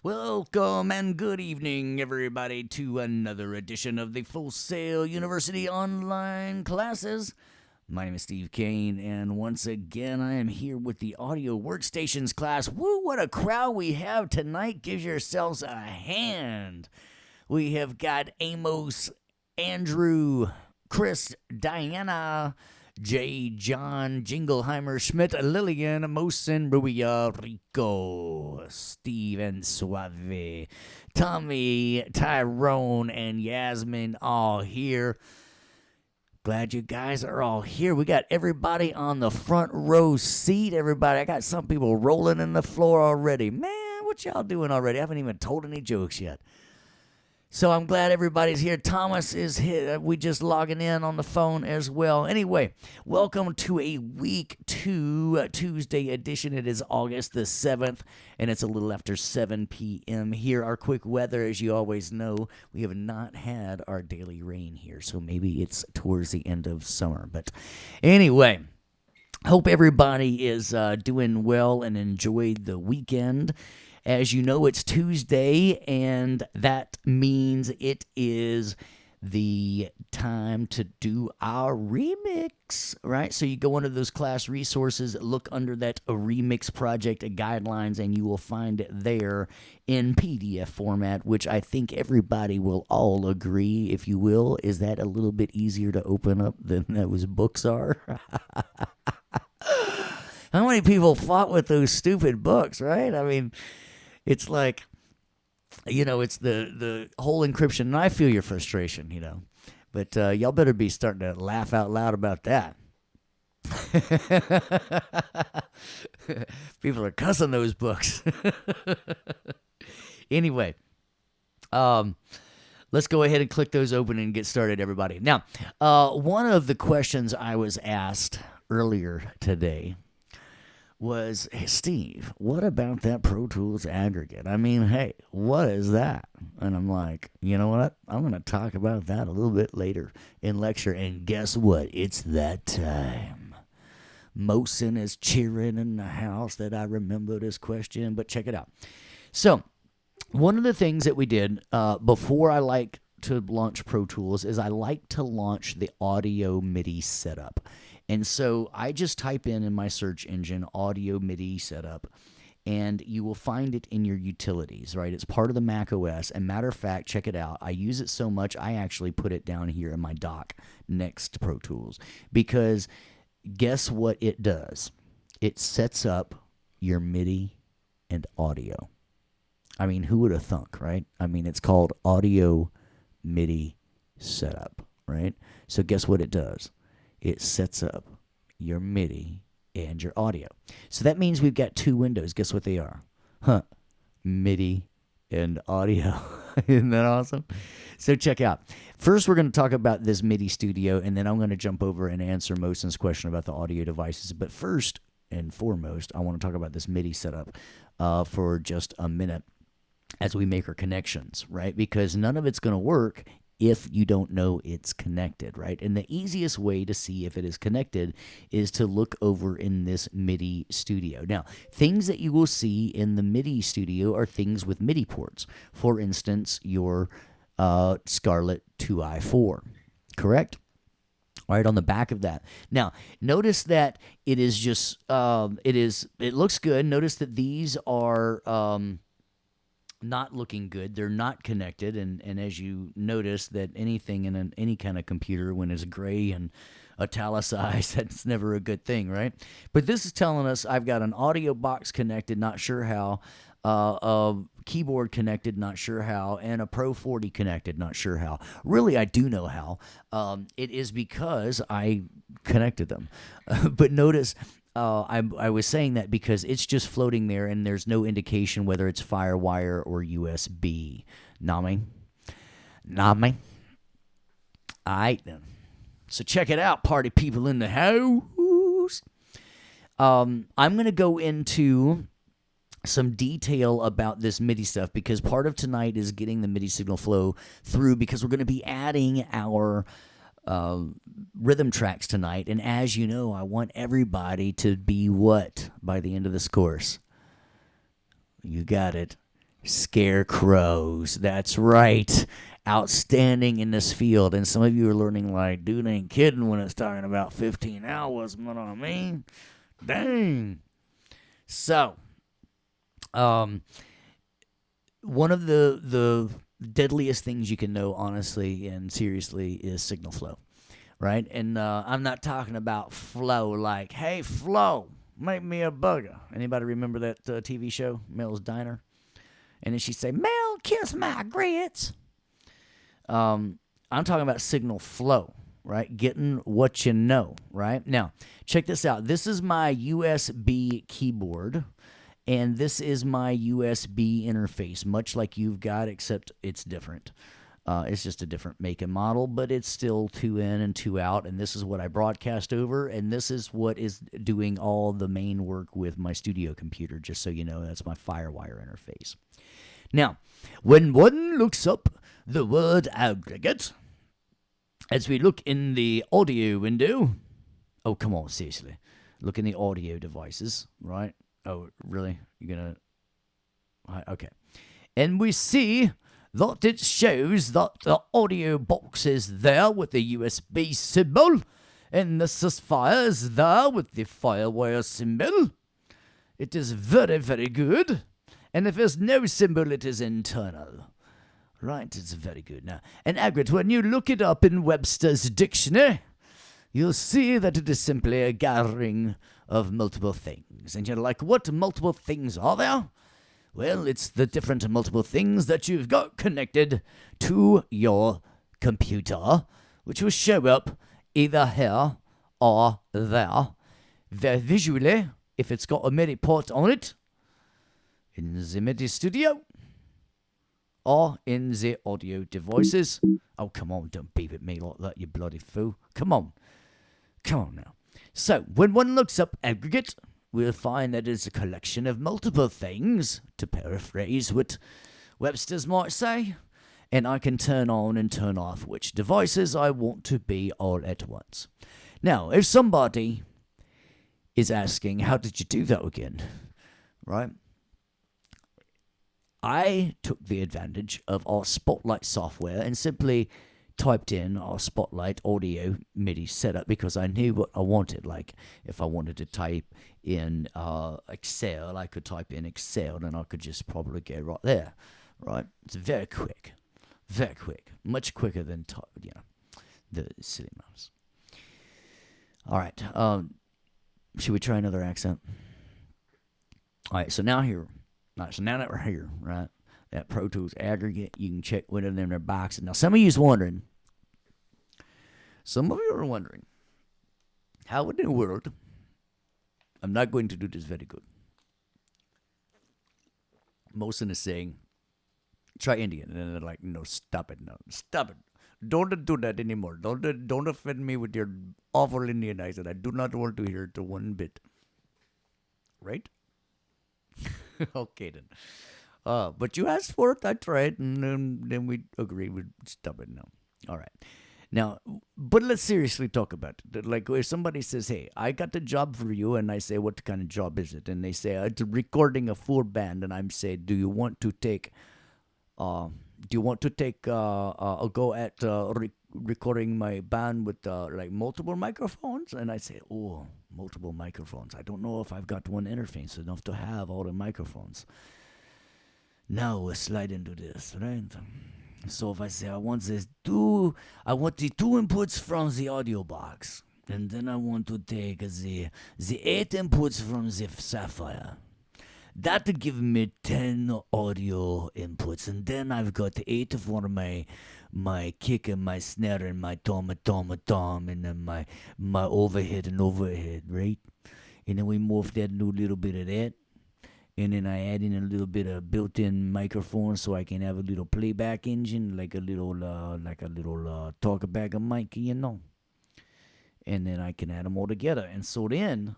Welcome and good evening, everybody, to another edition of the Full Sail University online classes. My name is Steve Kane, and once again, I am here with the Audio Workstations class. Woo, what a crowd we have tonight. Give yourselves a hand. We have got Amos, Andrew, Chris, Diana, Jay, John, Jingleheimer, Schmidt, Lillian, Mosin, Rubia, Rico, Steve, and Suave, Tommy, Tyrone, and Yasmin all here. Glad you guys are all here. We got everybody on the front row seat. Everybody, I got some people rolling in the floor already. Man, what y'all doing already? I haven't even told any jokes yet. So I'm glad everybody's here. Thomas is here. We just logging in on the phone as well. Anyway, welcome to a week 2 Tuesday edition. It is August the 7th, and it's a little after 7 p.m. here. Our quick weather, as you always know, we have not had our daily rain here, so maybe it's towards the end of summer. But anyway, hope everybody is doing well and enjoyed the weekend. As you know, it's Tuesday, and that means it is the time to do our remix, right? So you go under those class resources, look under that remix project guidelines, and you will find it there in PDF format, which I think everybody will all agree, if you will, is that a little bit easier to open up than those books are? How many people fought with those stupid books, right? I mean, it's like, it's the whole encryption, and I feel your frustration, but y'all better be starting to laugh out loud about that. People are cussing those books. Anyway, let's go ahead and click those open and get started, everybody. Now, one of the questions I was asked earlier today was, hey, Steve, what about that Pro Tools aggregate? I mean, hey, what is that? And I'm like, you know what? I'm going to talk about that a little bit later in lecture. And guess what? It's that time. Mosin is cheering in the house that I remember this question, but check it out. So one of the things that we did before I like to launch Pro Tools is I like to launch the audio MIDI setup. And so I just type in my search engine, audio MIDI setup, and you will find it in your utilities, right? It's part of the Mac OS. And matter of fact, check it out. I use it so much, I actually put it down here in my dock next to Pro Tools. Because guess what it does? It sets up your MIDI and audio. I mean, who would have thunk, right? I mean, it's called audio MIDI setup, right? So guess what it does? It sets up your MIDI and your audio. So that means we've got two windows. Guess what they are? MIDI and audio. Isn't that awesome? So check out. First, we're going to talk about this MIDI studio, and then I'm going to jump over and answer Mosin's question about the audio devices. But first and foremost, I want to talk about this MIDI setup for just a minute as we make our connections, right? Because none of it's going to work if you don't know it's connected, right? And the easiest way to see if it is connected is to look over in this MIDI studio. Now, things that you will see in the MIDI studio are things with MIDI ports. For instance, your Scarlett 2i4, correct? All right, on the back of that. Now, notice that it is just, it looks good. Notice that these are not looking good. They're not connected, and as you notice that anything in any kind of computer, when it's gray and italicized, that's never a good thing, right? But this is telling us I've got an audio box connected, not sure how, a keyboard connected, not sure how, and a Pro 40 connected, not sure how. Really, I do know how. It is because I connected them. But notice I was saying that because it's just floating there and there's no indication whether it's FireWire or USB. Nami? All right, then. So check it out, party people in the house. I'm going to go into some detail about this MIDI stuff because part of tonight is getting the MIDI signal flow through because we're going to be adding our rhythm tracks tonight. And as you know, I want everybody to be what by the end of this course? You got it. Scarecrows. That's right. Outstanding in this field. And some of you are learning, like, dude ain't kidding when it's talking about 15 hours. You know what I mean? Dang. So, one of the deadliest things you can know, honestly and seriously, is signal flow, right? And I'm not talking about flow like, hey, Flo, make me a burger. Anybody remember that TV show, Mel's Diner? And then she'd say, Mel, kiss my grits. I'm talking about signal flow, right? Getting what you know, right? Now, check this out. This is my USB keyboard, and this is my USB interface, much like you've got, except it's different. It's just a different make and model, but it's still 2 in and 2 out, and this is what I broadcast over, and this is what is doing all the main work with my studio computer, just so you know. That's my FireWire interface. Now, when one looks up the word aggregate, as we look in the audio window, oh, come on, seriously, look in the audio devices, right? Oh, really? You're going to... Okay. And we see that it shows that the audio box is there with the USB symbol, and the Saspire is there with the FireWire symbol. It is very, very good. And if there's no symbol, it is internal. Right, it's very good. Now, an aggregate, when you look it up in Webster's dictionary, you'll see that it is simply a gathering of multiple things. And you're like, what multiple things are there? Well, it's the different multiple things that you've got connected to your computer, which will show up either here or there. Visually, if it's got a MIDI port on it, in the MIDI studio, or in the audio devices. Oh, come on, don't beep at me like that, you bloody fool. Come on now. So, when one looks up aggregate, we'll find that it's a collection of multiple things, to paraphrase what Webster's might say, and I can turn on and turn off which devices I want to be all at once. Now, if somebody is asking, how did you do that again? Right? I took the advantage of our Spotlight software and simply typed in our Spotlight audio MIDI setup because I knew what I wanted. Like, if I wanted to type in Excel, I could type in Excel and I could just probably go right there, right? It's very quick, much quicker than the silly mouse. All right, should we try another accent? All right, so now that we're here, right, that Pro Tools aggregate, you can check whether they're in their boxes. Now, some of you are wondering, how in the world, I'm not going to do this very good. Most of them are saying, try Indian. And then they're like, no, stop it. Don't do that anymore. Don't offend me with your awful Indian accent. I do not want to hear it to one bit. Right? Okay, then. But you asked for it, I tried, and then we agreed we'd stop it now. All right. Now, but let's seriously talk about it. Like, if somebody says, hey, I got a job for you, and I say, what kind of job is it? And they say, it's recording a full band, and I'm saying, do you want to take a go at recording my band with like multiple microphones? And I say, oh, multiple microphones. I don't know if I've got one interface enough to have all the microphones. Now we'll slide into this, right? So if I say I want the two inputs from the audio box, and then I want to take the 8 inputs from the Sapphire. That would give me 10 audio inputs, and then I've got 8 for my kick and my snare and my tom, and then my overhead, right? And then we morph that into a little bit of that. And then I add in a little bit of built-in microphone so I can have a little playback engine, like a little talkback mic, you know. And then I can add them all together. And so then,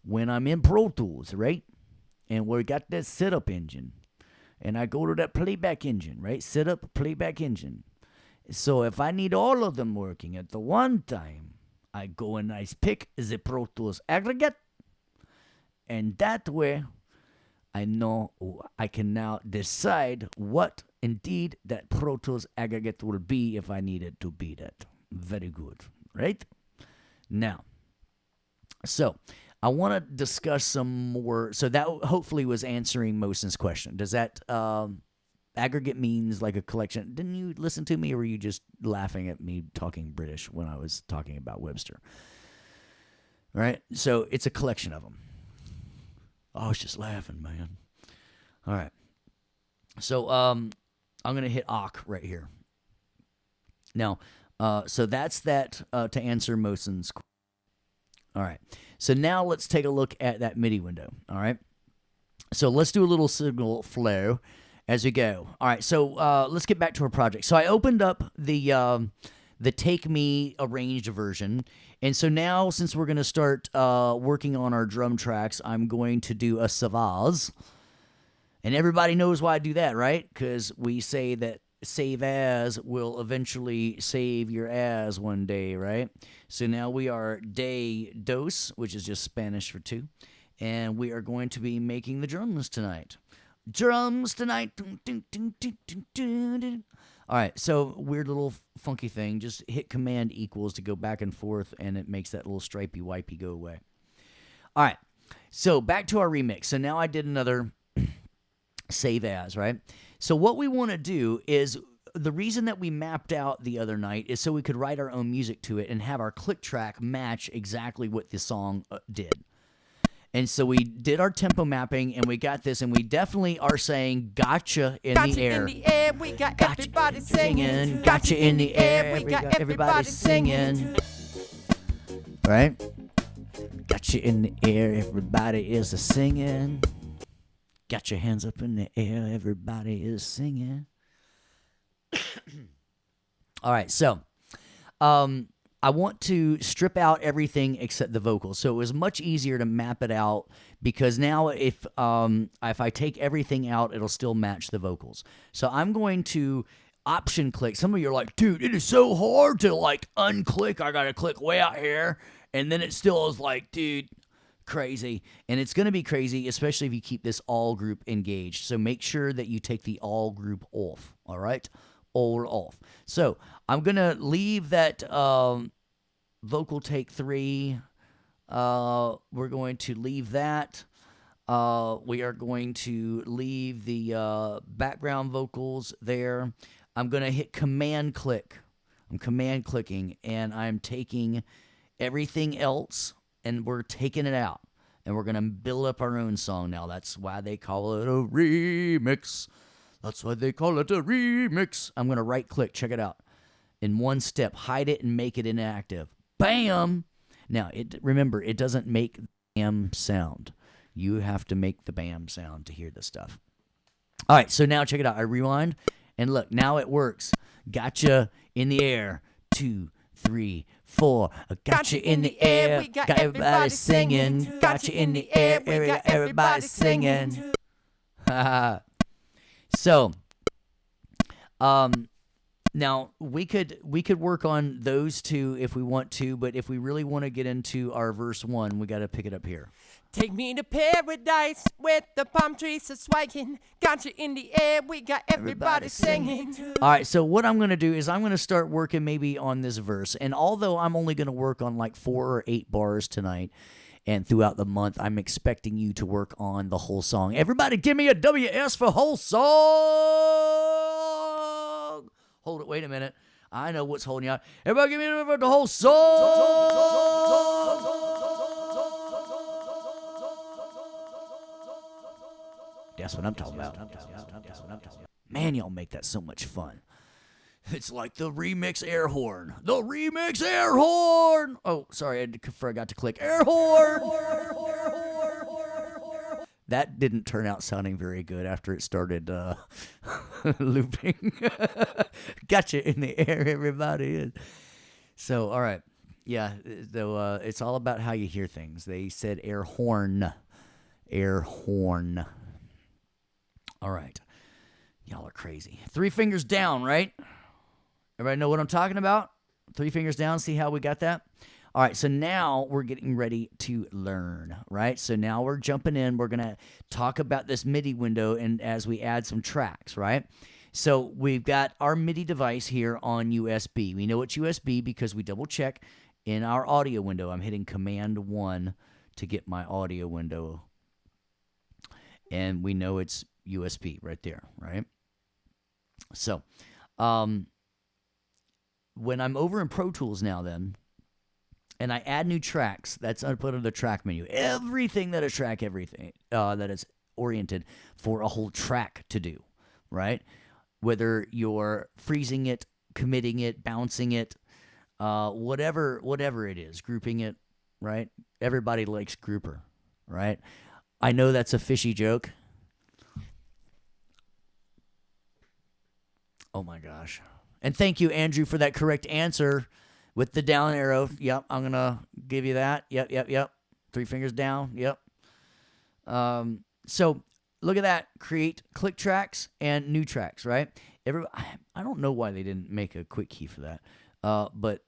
when I'm in Pro Tools, right, and we got that setup engine, and I go to that playback engine, right, setup playback engine. So if I need all of them working at the one time, I go and I pick the Pro Tools aggregate, and that way I know I can now decide what indeed that Pro Tools aggregate will be if I needed to be that. Very good, right? Now, so I want to discuss some more. So that hopefully was answering Mosen's question. Does that aggregate means like a collection? Didn't you listen to me, or were you just laughing at me talking British when I was talking about Webster? Right? So it's a collection of them. I was just laughing, man. All right. So I'm going to hit awk right here. Now, so that's that to answer Mosen's question. All right. So now let's take a look at that MIDI window. All right. So let's do a little signal flow as we go. All right. So let's get back to our project. So I opened up the Take Me arranged version. And so now, since we're going to start working on our drum tracks, I'm going to do a savaz. And everybody knows why I do that, right? Because we say that save as will eventually save your ass one day, right? So now we are day dos, which is just Spanish for two. And we are going to be making the drums tonight. Drums tonight. All right, so weird little funky thing. Just hit Command equals to go back and forth, and it makes that little stripey wipey go away. All right, so back to our remix. So now I did another save as, right? So what we want to do is, the reason that we mapped out the other night is so we could write our own music to it and have our click track match exactly what the song did. And so we did our tempo mapping, and we got this, and we definitely are saying "gotcha" in the air. In the air, we got gotcha everybody singing. Gotcha in the air, we got everybody singing. Right? Gotcha in the air, everybody is a singing. Got your hands up in the air, everybody is singing. All right, so I want to strip out everything except the vocals. So it was much easier to map it out, because now if I take everything out, it'll still match the vocals. So I'm going to option click. Some of you are like, dude, it is so hard to like unclick. I got to click way out here. And then it still is like, dude, crazy. And it's going to be crazy, especially if you keep this all group engaged. So make sure that you take the all group off. All right? All off. So I'm going to leave that vocal take 3. We're going to leave that. We are going to leave the background vocals there. I'm going to hit command click. I'm command clicking, and I'm taking everything else, and we're taking it out. And we're going to build up our own song now. That's why they call it a remix. That's why they call it a remix. I'm going to right click. Check it out. In one step, hide it and make it inactive. Bam! Now, remember, it doesn't make the bam sound. You have to make the bam sound to hear this stuff. All right, so now check it out. I rewind, and look, now it works. Gotcha in the air. 2, 3, 4. Gotcha in the air. We got everybody singing. Gotcha in the air. We got everybody singing. So, now we could work on those two if we want to, but if we really want to get into our verse 1, we got to pick it up here. Take me to paradise with the palm trees a swinging. Gotcha in the air, we got everybody singing. All right, so what I'm going to do is I'm going to start working maybe on this verse. And although I'm only going to work on like 4 or 8 bars tonight, and throughout the month, I'm expecting you to work on the whole song. Everybody give me a WS for whole song. Hold it, wait a minute. I know what's holding you out. Everybody give me the whole song. That's what I'm talking about. Man, y'all make that so much fun. It's like the remix air horn. The remix air horn. Oh, sorry, I forgot to click air horn. That didn't turn out sounding very good after it started looping. Gotcha in the air, everybody is. So, all right. Yeah, so it's all about how you hear things. They said air horn. Air horn. All right. Y'all are crazy. 3 fingers down, right? Everybody know what I'm talking about? 3 fingers down. See how we got that? All right, so now we're getting ready to learn, right? So now we're jumping in. We're going to talk about this MIDI window and as we add some tracks, right? So we've got our MIDI device here on USB. We know it's USB because we double check in our audio window. I'm hitting Command 1 to get my audio window. And we know it's USB right there, right? So when I'm over in Pro Tools now then, and I add new tracks, that's I put in the track menu. Everything that is track, everything that is oriented for a whole track to do, right? Whether you're freezing it, committing it, bouncing it, whatever it is, grouping it, right? Everybody likes grouper, right? I know that's a fishy joke. Oh my gosh. And thank you, Andrew, for that correct answer with the down arrow. Yep, I'm going to give you that. Yep. 3 fingers down. Yep. So look at that. Create click tracks and new tracks, right? I don't know why they didn't make a quick key for that. But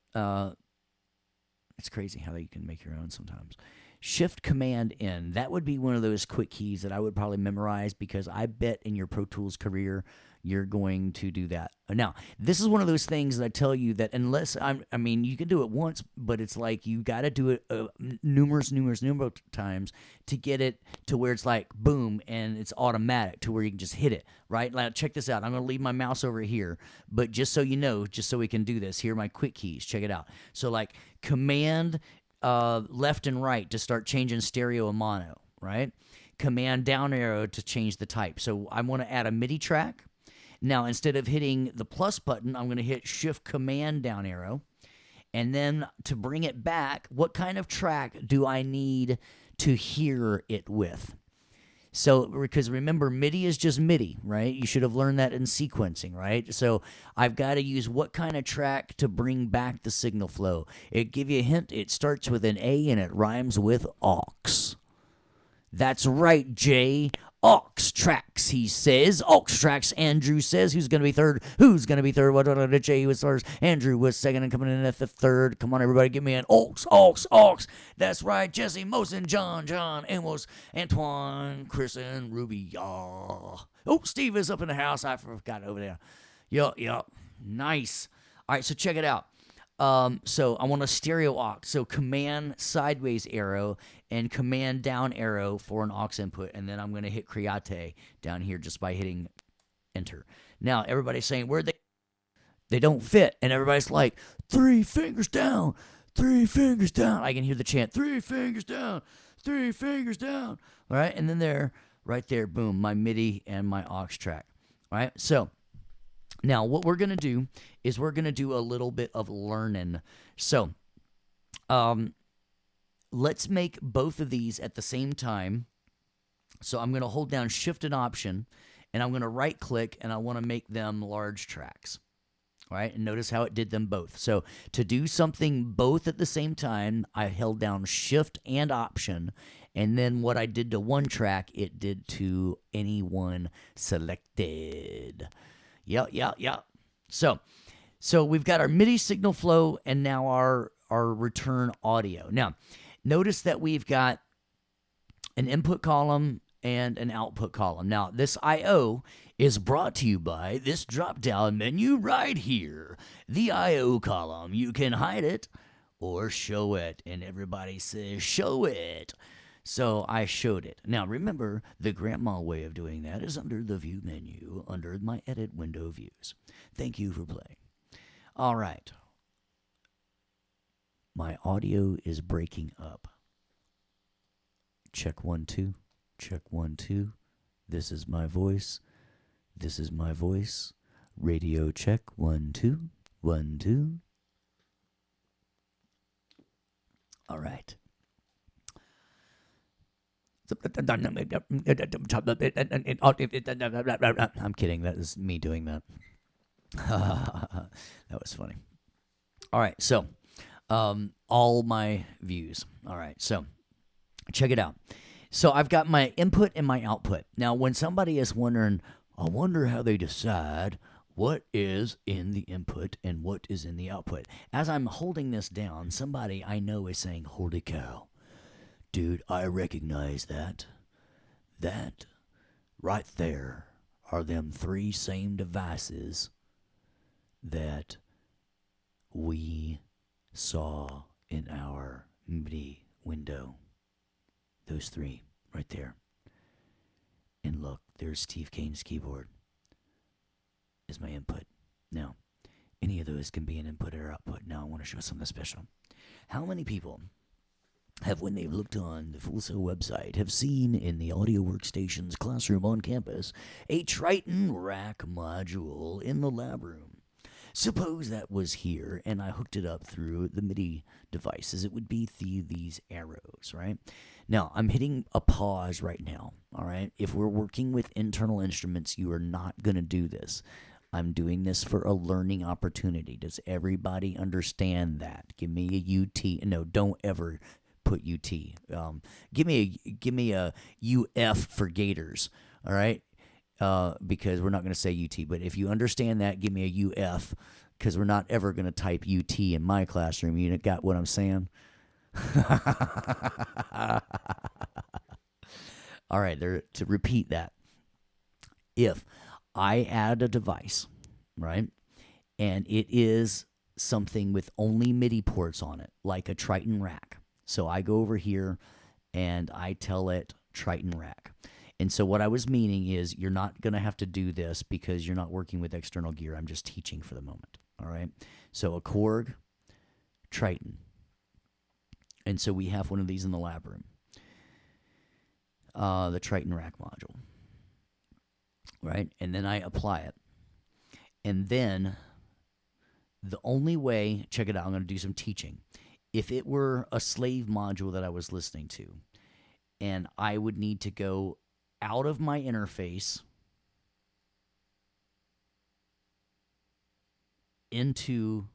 it's crazy how you can make your own sometimes. Shift Command N. That would be one of those quick keys that I would probably memorize because I bet in your Pro Tools career you're going to do that. Now, this is one of those things that I tell you that unless I mean, you can do it once, but it's like you got to do it numerous times to get it to where it's like boom and it's automatic to where you can just hit it, right? Now, check this out. I'm going to leave my mouse over here, but just so you know, just so we can do this, here are my quick keys. Check it out. So like Command left and right to start changing stereo and mono, right? Command down arrow to change the type. So I want to add a MIDI track. Now, instead of hitting the plus button, I'm going to hit Shift Command down arrow. And then to bring it back, what kind of track do I need to hear it with? So, because remember, MIDI is just MIDI, right? You should have learned that in sequencing, right? So I've got to use what kind of track to bring back the signal flow. It give you a hint. It starts with an A and it rhymes with aux. That's right, Jay. Aux tracks, he says. Aux tracks, Andrew says. Who's going to be third? Who's going to be third? What Jay was first. Andrew was second and coming in at the third. Come on, everybody, give me an aux. That's right, Jesse, Mosin, John, Amos, Antoine, Chris, and Ruby. Oh, Steve is up in the house. I forgot over there. Yup. Nice. All right, so check it out. So I want a stereo aux. So Command sideways arrow and Command down arrow for an aux input, and then I'm going to hit Create down here just by hitting Enter. Now everybody's saying where they don't fit, and everybody's like 3 fingers down, 3 fingers down. I can hear the chant 3 fingers down, 3 fingers down. All right, and then there, right there, boom, my MIDI and my aux track. All right, so. Now, what we're going to do is we're going to do a little bit of learning. So, let's make both of these at the same time. So, I'm going to hold down Shift and Option, and I'm going to right-click, and I want to make them large tracks. All right, and notice how it did them both. So, to do something both at the same time, I held down Shift and Option, and then what I did to one track, it did to any one selected. Yeah. So we've got our MIDI signal flow and now our return audio. Now, notice that we've got an input column and an output column. Now, this I/O is brought to you by this drop-down menu right here. The I/O column. You can hide it or show it. And everybody says, show it. So I showed it. Now remember, the grandma way of doing that is under the view menu, under my edit window views. Thank you for playing. All right. My audio is breaking up. Check 1 2. Check 1 2. This is my voice. This is my voice. Radio check 1 2. 1 2. All right. I'm kidding. That is me doing that. That was funny. All right. So, all my views. All right. So, check it out. So, I've got my input and my output. Now, when somebody is wondering, I wonder how they decide what is in the input and what is in the output. As I'm holding this down, somebody I know is saying, holy cow, dude, I recognize that. That right there are them three same devices that we saw in our MIDI window. Those three right there. And look, there's Steve Kane's keyboard is my input. Now, any of those can be an input or output. Now I want to show something special. How many people have, when they've looked on the Full Sail website, have seen in the Audio Workstations classroom on campus a Triton rack module in the lab room? Suppose that was here and I hooked it up through the MIDI devices. It would be these arrows, right? Now, I'm hitting a pause right now, all right? If we're working with internal instruments, you are not going to do this. I'm doing this for a learning opportunity. Does everybody understand that? Give me a UT. No, don't ever put UT. Give me a UF for Gators, all right? Because we're not going to say UT. But if you understand that, give me a UF, because we're not ever going to type UT in my classroom. You got what I'm saying? All right, to repeat that. If I add a device, right, and it is something with only MIDI ports on it, like a Triton rack. So I go over here and I tell it Triton rack. And so what I was meaning is you're not going to have to do this because you're not working with external gear. I'm just teaching for the moment. All right. So a Korg, Triton. And so we have one of these in the lab room. The Triton rack module. Right. And then I apply it. And then the only way, check it out, I'm going to do some teaching. If it were a slave module that I was listening to, and I would need to go out of my interface into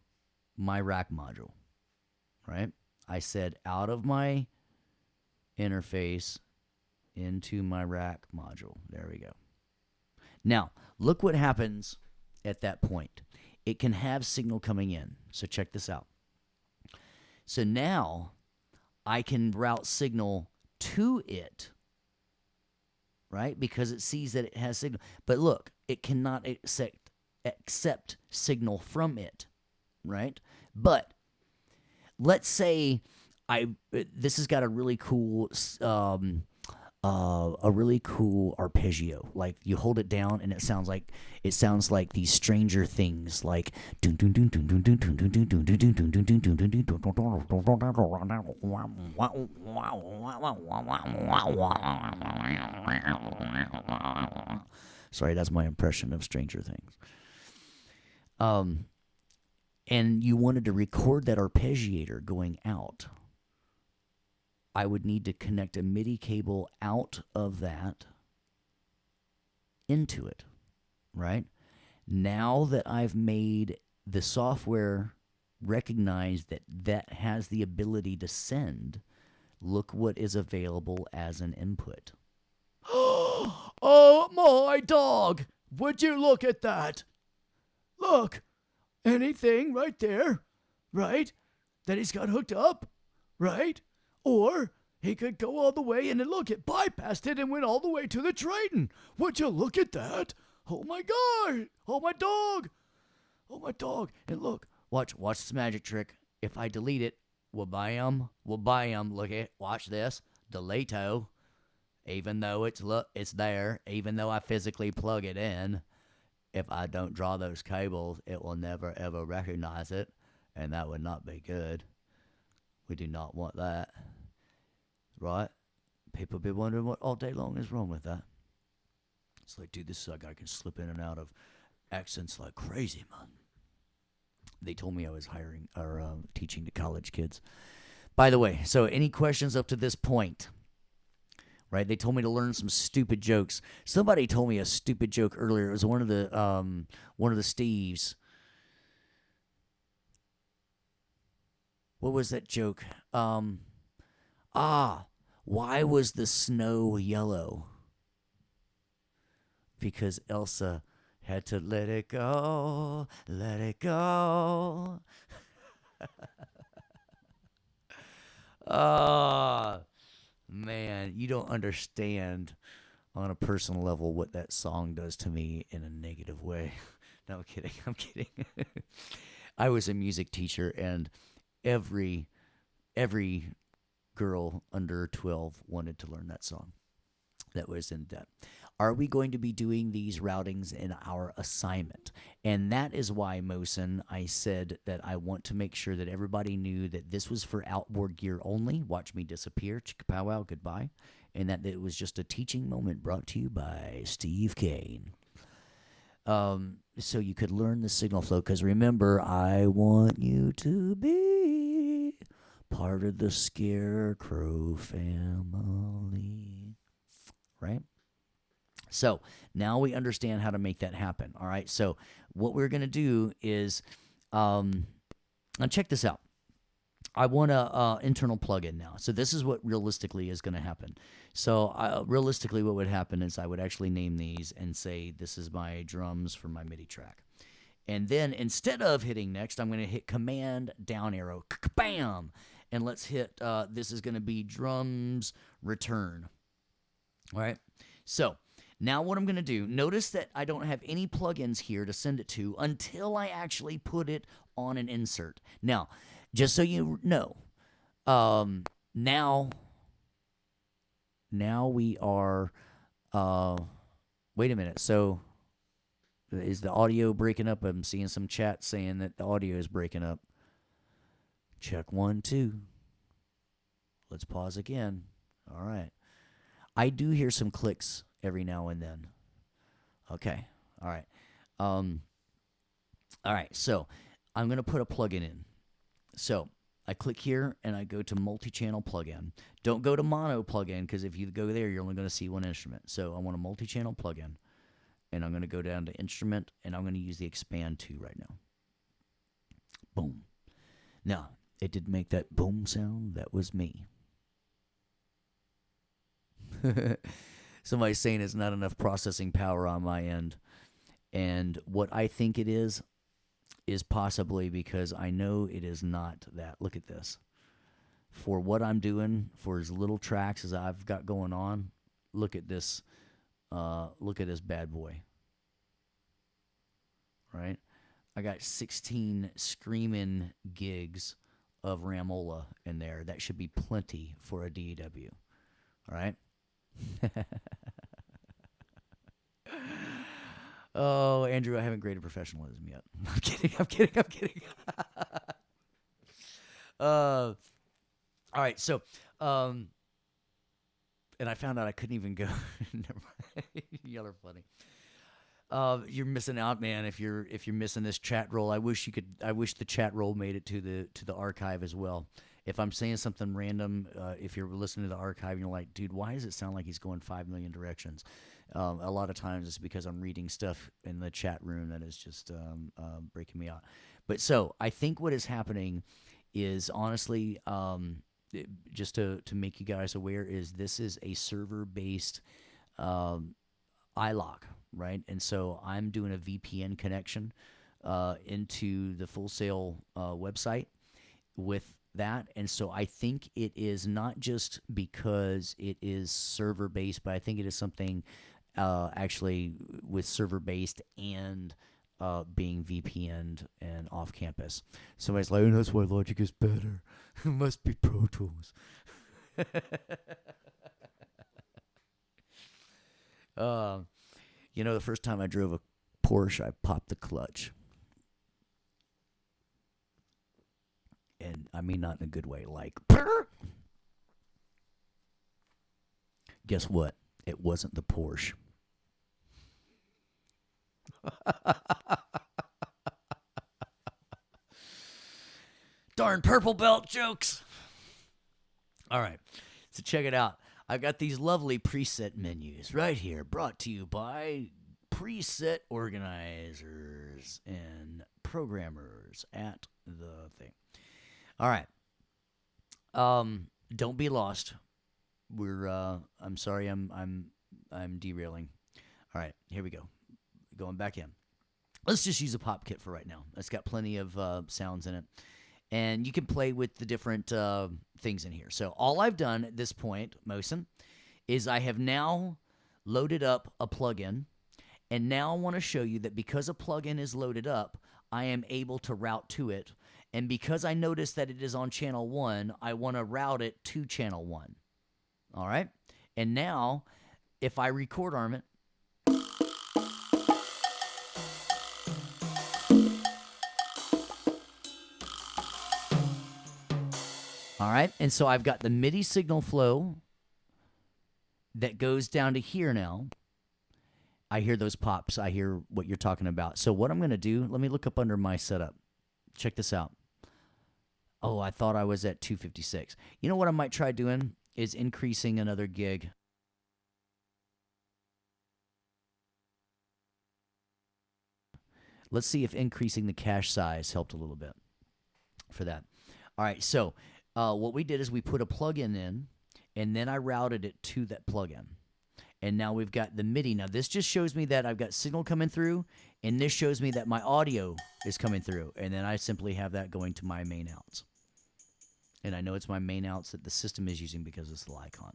my rack module, right? I said out of my interface into my rack module. There we go. Now, look what happens at that point. It can have signal coming in. So check this out. So now I can route signal to it, right? Because it sees that it has signal. But look, it cannot accept signal from it, right? But let's say this has got a really cool arpeggio. Like you hold it down and it sounds like these Stranger Things, like sorry, that's my impression of Stranger Things. And you wanted to record that arpeggiator going out, I would need to connect a MIDI cable out of that into it, right? Now that I've made the software recognize that that has the ability to send, look what is available as an input. Oh, my dog! Would you look at that? Look! Anything right there, right? That he's got hooked up, right? Or he could go all the way and look, it bypassed it and went all the way to the Triton. Would you look at that? Oh my God! Oh my dog! Oh my dog! And look, watch this magic trick. If I delete it, Look at, watch this. Deleto. Even though it's there, even though I physically plug it in, if I don't draw those cables, it will never ever recognize it, and that would not be good. We do not want that, right? People be wondering what all day long is wrong with that. It's like, dude, this guy can slip in and out of accents like crazy, man. They told me I was teaching to college kids. By the way, so any questions up to this point? Right? They told me to learn some stupid jokes. Somebody told me a stupid joke earlier. It was one of the Steves. What was that joke? Why was the snow yellow? Because Elsa Had to let it go, let it go. Oh, man, you don't understand on a personal level what that song does to me in a negative way. No, I'm kidding. I'm kidding. I was a music teacher, and every girl under 12 wanted to learn that song. That was in that. Are we going to be doing these routings in our assignment? And that is why, Mosin, I said that I want to make sure that everybody knew that this was for outboard gear only. Watch me disappear. Chicka pow wow, goodbye. And that it was just a teaching moment brought to you by Steve Kane. So you could learn the signal flow. Because remember, I want you to be part of the Scarecrow family. Right? So now we understand how to make that happen. All right. So what we're going to do is, now check this out. I want a internal plugin now. So this is what realistically is going to happen. So realistically, what would happen is I would actually name these and say, this is my drums for my MIDI track. And then instead of hitting next, I'm going to hit command down arrow, bam. And let's hit, this is going to be drums return. All right. So now what I'm going to do, notice that I don't have any plugins here to send it to until I actually put it on an insert. Now, just so you know, now we are, wait a minute. So is the audio breaking up? I'm seeing some chat saying that the audio is breaking up. Check 1, 2. Let's pause again. All right. I do hear some clicks every now and then. Okay. All right. All right. So I'm going to put a plugin in. So I click here and I go to multi-channel plugin. Don't go to mono plugin because if you go there, you're only going to see one instrument. So I want a multi-channel plugin, and I'm going to go down to instrument, and I'm going to use the expand 2 right now. Boom. Now, it did make that boom sound. That was me. Somebody's saying it's not enough processing power on my end. And what I think it is possibly because I know it is not that. Look at this. For what I'm doing, for as little tracks as I've got going on, look at this. Look at this bad boy. Right? I got 16 screaming gigs of Ramola in there. That should be plenty for a DAW. All right? Oh, Andrew, I haven't graded professionalism yet. I'm kidding. I'm kidding. I'm kidding. All right. So, and I found out I couldn't even go. Never mind. Y'all are funny. You're missing out, man. If you're missing this chat roll, I wish the chat roll made it to the archive as well. If I'm saying something random, if you're listening to the archive and you're like, dude, why does it sound like he's going 5 million directions? A lot of times it's because I'm reading stuff in the chat room that is just breaking me out. But so I think what is happening is honestly, just to make you guys aware, is this is a server-based iLock, right? And so I'm doing a VPN connection into the Full Sail website with that. And so I think it is not just because it is server based, but I think it is something actually with server based and being VPN'd and off campus. Somebody's like, oh, that's why Logic is better. It must be Pro Tools. You know, the first time I drove a Porsche, I popped the clutch. And I mean, not in a good way, like, guess what? It wasn't the Porsche. Darn purple belt jokes. All right, so check it out. I've got these lovely preset menus right here, brought to you by preset organizers and programmers at the thing. All right. Don't be lost. I'm sorry I'm derailing. All right, here we go. going back in. Let's just use a pop kit for right now. It's got plenty of sounds in it. And you can play with the different things in here. So all I've done at this point, Mosin, is I have now loaded up a plugin. And now I want to show you that because a plugin is loaded up, I am able to route to it. And because I noticed that it is on channel 1, I want to route it to channel 1. All right? And now, if I record arm it, all right? And so I've got the MIDI signal flow that goes down to here now. I hear those pops. I hear what you're talking about. So what I'm going to do, let me look up under my setup. Check this out. Oh, I thought I was at 256. You know what I might try doing is increasing another gig. Let's see if increasing the cache size helped a little bit for that. All right, so what we did is we put a plugin in, and then I routed it to that plugin. And now we've got the MIDI. Now, this just shows me that I've got signal coming through, and this shows me that my audio is coming through. And then I simply have that going to my main outs. And I know it's my main outs that the system is using because it's the icon,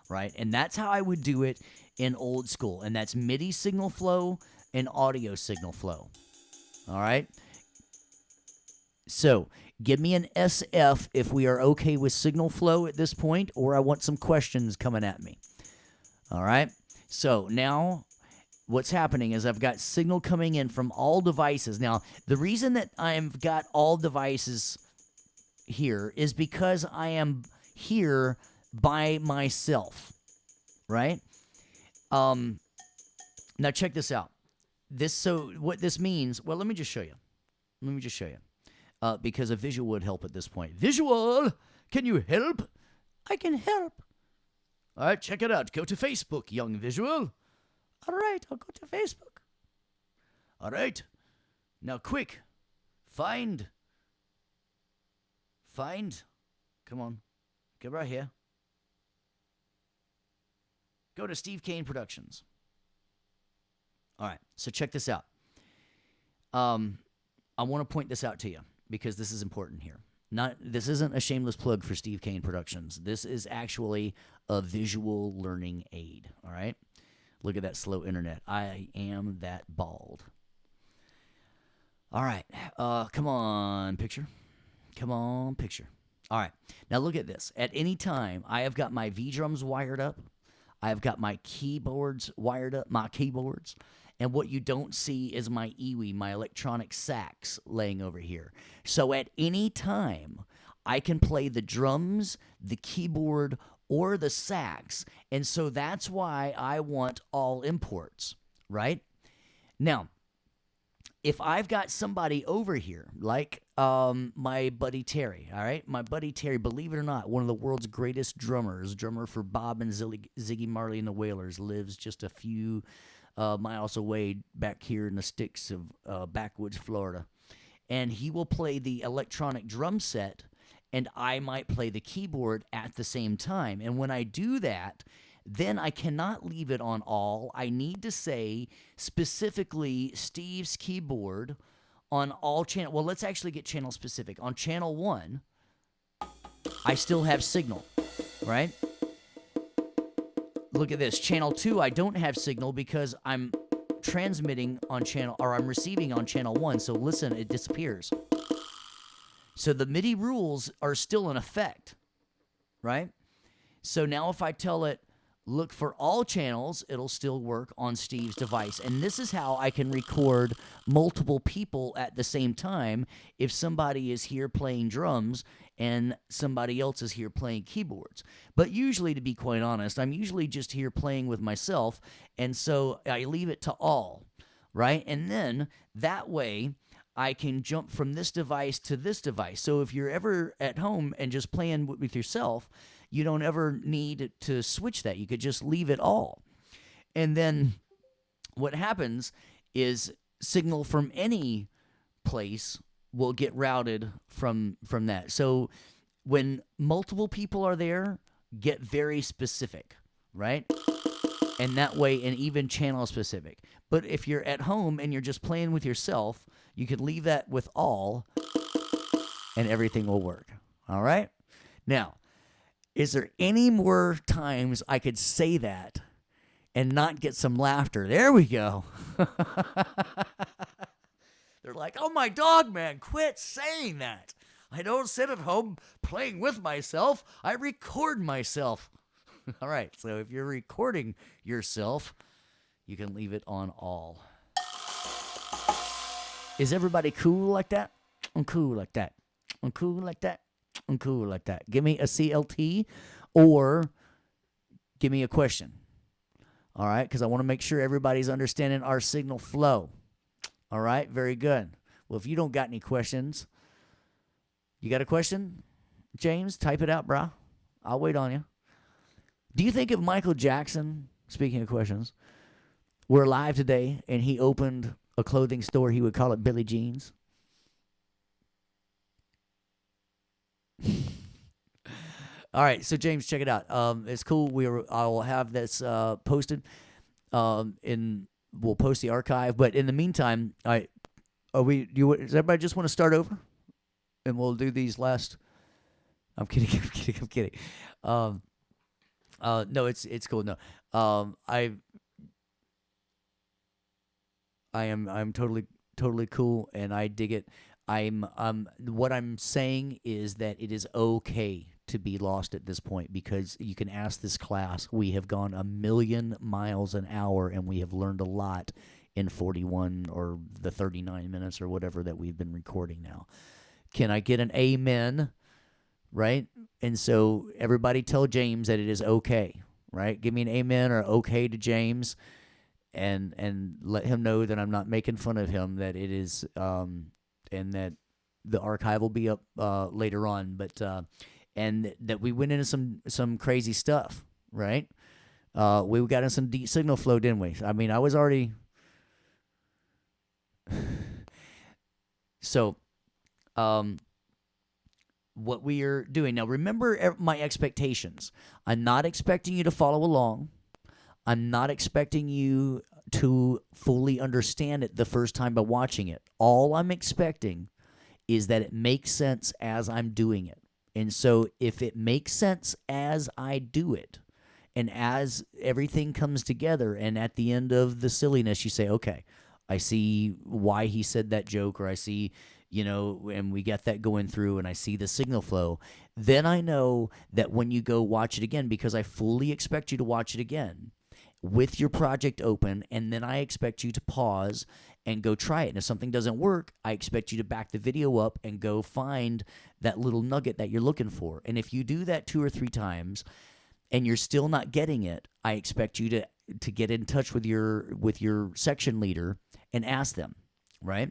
right? And that's how I would do it in old school. And that's MIDI signal flow and audio signal flow, all right? So give me an SF if we are okay with signal flow at this point, or I want some questions coming at me. All right, so now what's happening is I've got signal coming in from all devices. Now, the reason that I've got all devices here is because I am here by myself, right? Now check this out. So what this means, well, let me just show you. Because a visual would help at this point. Visual, can you help? I can help. All right, check it out. Go to Facebook, young visual. All right, I'll go to Facebook. All right. Now, quick. Find. Come on. Get right here. Go to Steve Kane Productions. All right, so check this out. I want to point this out to you because this is important here. This isn't a shameless plug for Steve Kane Productions. This is actually a visual learning aid, all right? Look at that slow internet. I am that bald. All right. Come on, picture. Come on, picture. All right. Now look at this. At any time, I have got my V-drums wired up. I have got my keyboards wired up, my keyboards. And what you don't see is my EWI, my electronic sax, laying over here. So at any time, I can play the drums, the keyboard, or the sax. And so that's why I want all imports, right? Now, if I've got somebody over here, like my buddy Terry, all right? My buddy Terry, believe it or not, one of the world's greatest drummers, drummer for Bob and Ziggy Marley and the Wailers, lives just a few miles away back here in the sticks of backwoods, Florida. And he will play the electronic drum set, and I might play the keyboard at the same time. And when I do that, then I cannot leave it on all. I need to say specifically Steve's keyboard on all channel. Well, let's actually get channel specific. On channel 1, I still have signal, right? Look at this. Channel 2, I don't have signal because I'm transmitting on channel, or I'm receiving on channel 1. So listen, it disappears. So the MIDI rules are still in effect, right? So now if I tell it, look for all channels, it'll still work on Steve's device. And this is how I can record multiple people at the same time if somebody is here playing drums and somebody else is here playing keyboards. But usually, to be quite honest, I'm usually just here playing with myself, and so I leave it to all, right? And then that way, I can jump from this device to this device. So if you're ever at home and just playing with yourself, you don't ever need to switch that. You could just leave it all. And then what happens is signal from any place will get routed from that. So when multiple people are there, get very specific, right? And that way, and even channel specific. But if you're at home and you're just playing with yourself, you can leave that with all, and everything will work. All right? Now, is there any more times I could say that and not get some laughter? There we go. They're like, oh, my dog, man, quit saying that. I don't sit at home playing with myself. I record myself. All right, so if you're recording yourself, you can leave it on all. Is everybody cool like that? I'm cool like that. I'm cool like that. I'm cool like that. Give me a CLT or give me a question. All right, because I want to make sure everybody's understanding our signal flow. All right, very good. Well, if you don't got any questions, you got a question? James, type it out, brah. I'll wait on you. Do you think if Michael Jackson, speaking of questions, were alive today and he opened a clothing store, he would call it Billie Jeans? All right, so James, check it out. It's cool. I will have this posted. We'll post the archive. But in the meantime, does everybody just want to start over, and we'll do these last? I'm kidding. I'm kidding. No, it's cool. No, I'm totally cool, and I dig it. What I'm saying is that it is okay to be lost at this point, because you can ask this class. We have gone 1,000,000 miles an hour, and we have learned a lot in 41 or the 39 minutes or whatever that we've been recording now. Can I get an amen? Right? And so everybody tell James that it is okay, right? Give me an amen or okay to James, and let him know that I'm not making fun of him, that it is, and that the archive will be up later on, but and that we went into some crazy stuff, right? We got in some deep signal flow, didn't we? I mean, I was already so what we are doing now, remember my expectations. I'm not expecting you to follow along. I'm not expecting you to fully understand it the first time by watching it. All I'm expecting is that it makes sense as I'm doing it. And so if it makes sense as I do it, and as everything comes together, and at the end of the silliness, you say, okay, I see why he said that joke, or I see, and we get that going through, and I see the signal flow, then I know that when you go watch it again, because I fully expect you to watch it again with your project open, and then I expect you to pause and go try it. And if something doesn't work, I expect you to back the video up and go find that little nugget that you're looking for. And if you do that 2 or 3 times and you're still not getting it, I expect you to get in touch with your section leader and ask them, right?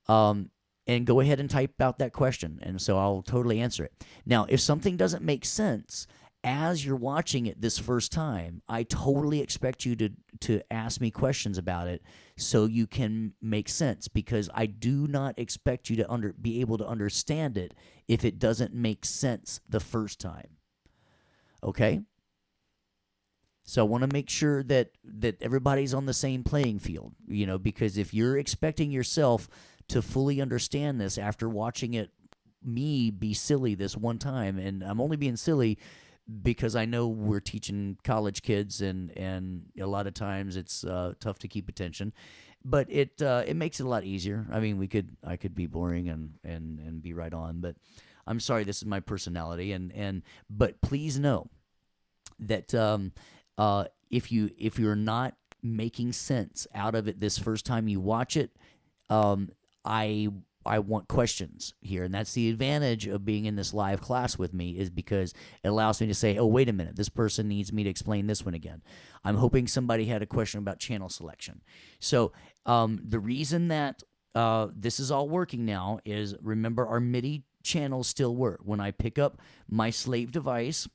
And go ahead and type out that question, and so I'll totally answer it. Now, if something doesn't make sense as you're watching it this first time, I totally expect you to ask me questions about it so you can make sense, because I do not expect you to be able to understand it if it doesn't make sense the first time. Okay? So I want to make sure that everybody's on the same playing field, because if you're expecting yourself to fully understand this after watching it, me be silly this one time, and I'm only being silly because I know we're teaching college kids, and a lot of times it's tough to keep attention, but it makes it a lot easier. I mean, I could be boring and be right on, but I'm sorry, this is my personality, but please know that if you're not making sense out of it this first time you watch it, I want questions here, and that's the advantage of being in this live class with me, is because it allows me to say, oh, wait a minute, this person needs me to explain this one again. I'm hoping somebody had a question about channel selection. So the reason that this is all working now is, remember, our MIDI channels still work. When I pick up my slave device,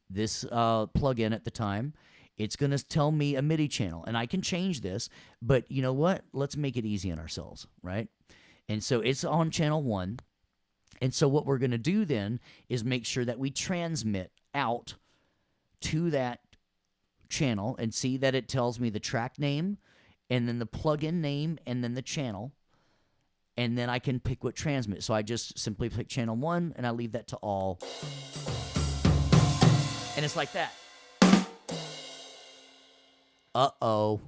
this plugin at the time, it's going to tell me a MIDI channel, and I can change this, but you know what? Let's make it easy on ourselves, right? And so it's on channel 1. And so what we're going to do then is make sure that we transmit out to that channel and see that it tells me the track name and then the plugin name and then the channel. And then I can pick what transmit. So I just simply pick channel 1 and I leave that to all. And it's like that. Uh-oh.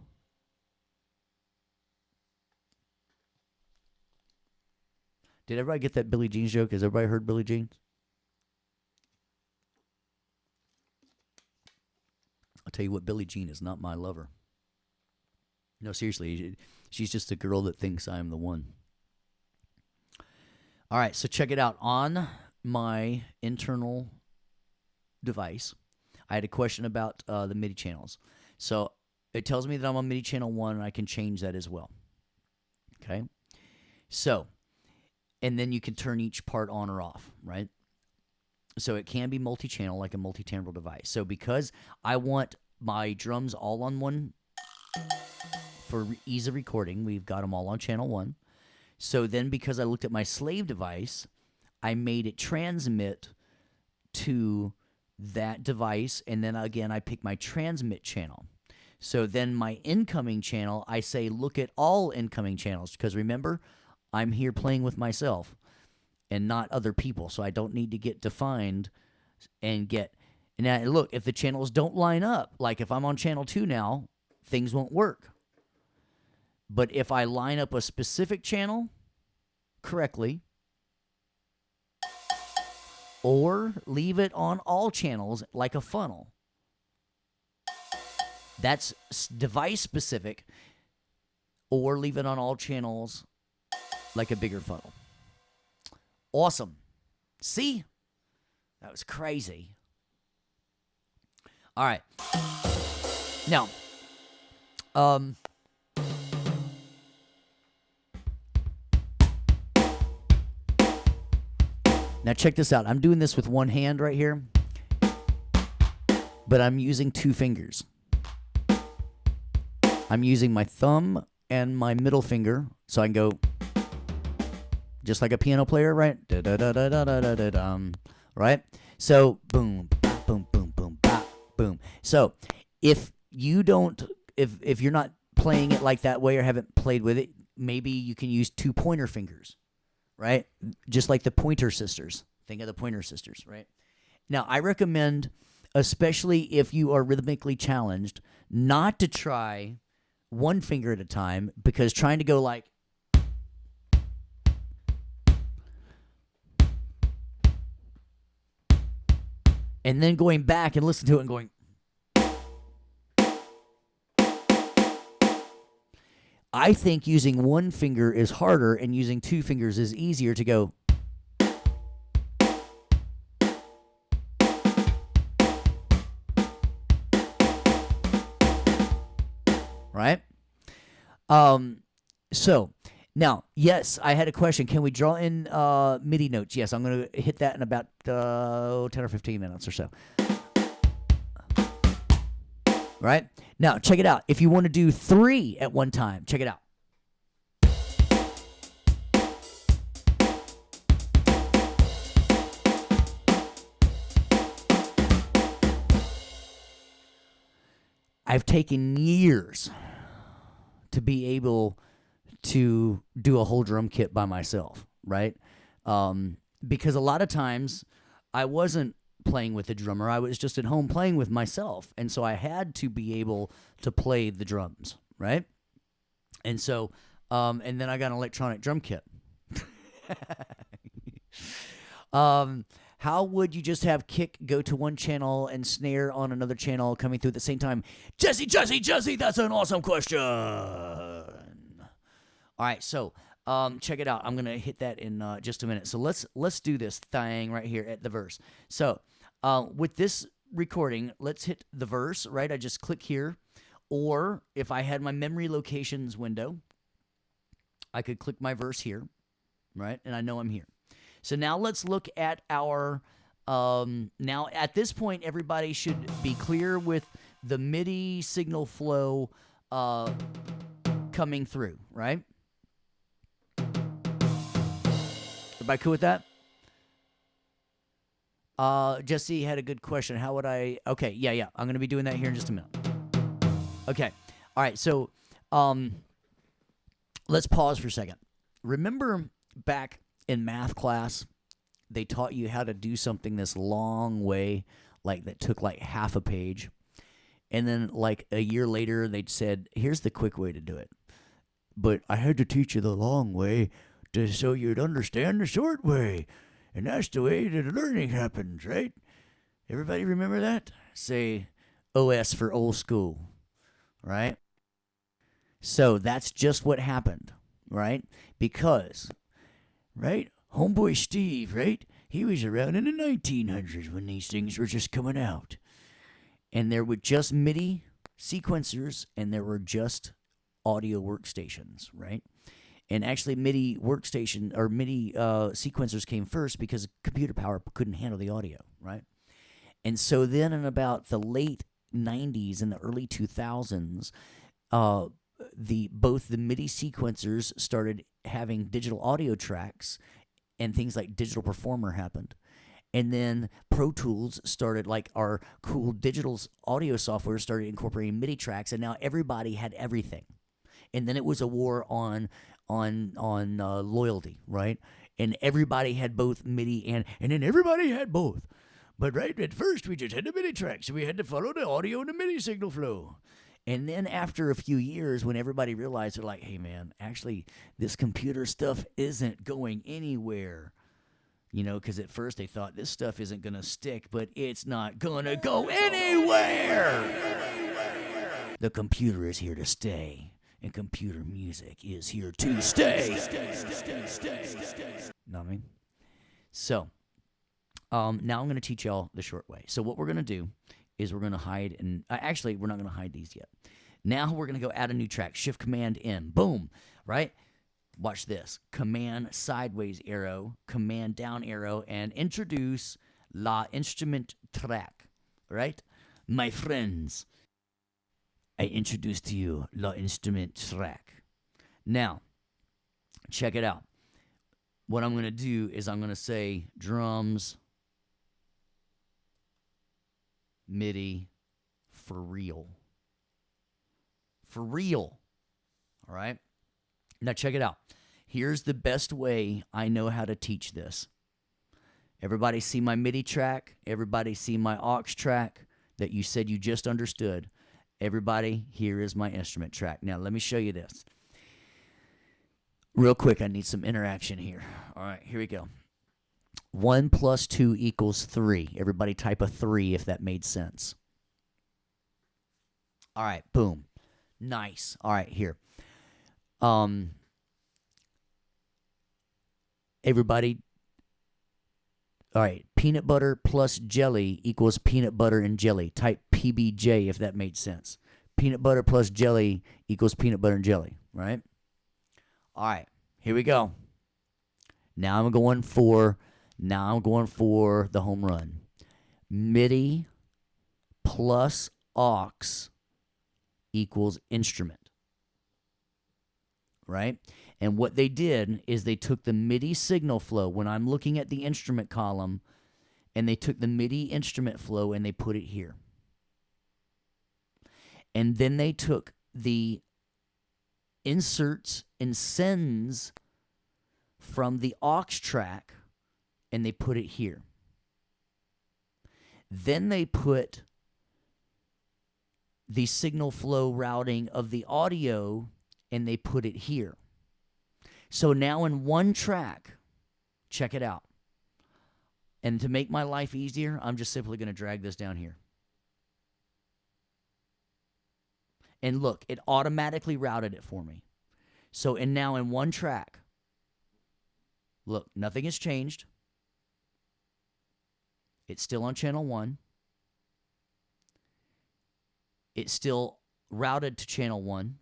Did everybody get that Billie Jean joke? Has everybody heard Billie Jean? I'll tell you what, Billie Jean is not my lover. No, seriously, she's just a girl that thinks I'm the one. All right, so check it out. On my internal device, I had a question about the MIDI channels. So it tells me that I'm on MIDI channel 1, and I can change that as well. Okay? So, and then you can turn each part on or off, right? So it can be multi-channel, like a multi-timbral device. So because I want my drums all on one, for ease of recording, we've got them all on channel 1. So then because I looked at my slave device, I made it transmit to that device, and then again I pick my transmit channel. So then my incoming channel, I say look at all incoming channels, because remember, I'm here playing with myself and not other people, so I don't need to get defined and get... Now look, if the channels don't line up, like if I'm on channel 2 now, things won't work. But if I line up a specific channel correctly, or leave it on all channels like a funnel, that's device specific, or leave it on all channels like a bigger funnel. Awesome. See? That was crazy. All right. Now, now check this out. I'm doing this with one hand right here, but I'm using 2 fingers. I'm using my thumb and my middle finger, so I can go just like a piano player, right? Da da da da da da da da. Right? So boom, boom, boom, boom, bop, boom. So if you don't, if you're not playing it like that way or haven't played with it, maybe you can use 2 pointer fingers, right? Just like the Pointer Sisters. Think of the Pointer Sisters, right? Now, I recommend, especially if you are rhythmically challenged, not to try 1 finger at a time, because trying to go like and then going back and listen to it and going, I think using 1 finger is harder and using 2 fingers is easier to go. Right? So now, yes, I had a question. Can we draw in MIDI notes? Yes, I'm going to hit that in about 10 or 15 minutes or so. Right? Now, check it out. If you want to do 3 at one time, check it out. I've taken years to be able to do a whole drum kit by myself, right? Because a lot of times I wasn't playing with a drummer. I was just at home playing with myself. And so I had to be able to play the drums, right? And so, and then I got an electronic drum kit. How would you just have kick go to one channel and snare on another channel coming through at the same time? Jesse, that's an awesome question. All right, so check it out. I'm gonna hit that in just a minute. So let's do this thing right here at the verse. So with this recording, let's hit the verse. Right, I just click here, or if I had my memory locations window, I could click my verse here, right, and I know I'm here. So now let's look at our, now at this point, everybody should be clear with the MIDI signal flow coming through, right? Everybody cool with that? Jesse had a good question. How would I, okay, yeah, I'm going to be doing that here in just a minute. Okay. All right. So, let's pause for a second. Remember back in math class, they taught you how to do something this long way, like that took like half a page. And then, like a year later, they'd said, here's the quick way to do it. But I had to teach you the long way so you'd understand the short way. And that's the way that learning happens, right? Everybody remember that? Say OS for old school, right? So that's just what happened, right? Because, right? Homeboy Steve, right? He was around in the 1900s when these things were just coming out. And there were just MIDI sequencers and there were just audio workstations, right? And actually, MIDI workstation or MIDI sequencers came first because computer power couldn't handle the audio, right? And so then, in about the late '90s and the early 2000s, both the MIDI sequencers started having digital audio tracks, and things like Digital Performer happened. And then Pro Tools started, like our cool digital audio software started incorporating MIDI tracks, and now everybody had everything. And then it was a war on loyalty, right? And everybody had both MIDI and then everybody had both. But right at first we just had the MIDI tracks, so we had to follow the audio and the MIDI signal flow. And then after a few years, when everybody realized, they're like, hey man, actually this computer stuff isn't going anywhere. You know, because at first they thought this stuff isn't going to stick, but it's not going to go anywhere. The computer is here to stay, and computer music is here to stay. Know what I mean? So, now I'm going to teach y'all the short way. So what we're going to do is we're going to hide, and actually we're not going to hide these yet. Now we're going to go add a new track. Shift Command M. Boom. Right? Watch this. Command sideways arrow, command down arrow, and introduce La Instrument track. Right? My friends, I introduce to you La Instrument track. Now, check it out. What I'm going to do is I'm going to say drums, MIDI, for real. For real. All right? Now check it out. Here's the best way I know how to teach this. Everybody see my MIDI track? Everybody see my aux track that you said you just understood? Everybody, here is my instrument track. Now let me show you this. Real quick, I need some interaction here. All right, here we go. 1 + 2 = 3. Everybody type a 3 if that made sense. All right, boom. Nice. All right, here. Everybody, all right, peanut butter plus jelly equals peanut butter and jelly. Type PBJ if that made sense. Peanut butter plus jelly equals peanut butter and jelly, right? All right, here we go. Now I'm going for the home run. MIDI plus aux equals instrument. Right? And what they did is they took the MIDI signal flow when I'm looking at the instrument column, and they took the MIDI instrument flow and they put it here. And then they took the inserts and sends from the aux track and they put it here. Then they put the signal flow routing of the audio and they put it here. So now in one track, check it out. And to make my life easier, I'm just simply going to drag this down here. And look, it automatically routed it for me. So, and now in one track, look, nothing has changed. It's still on channel 1. It's still routed to channel 1.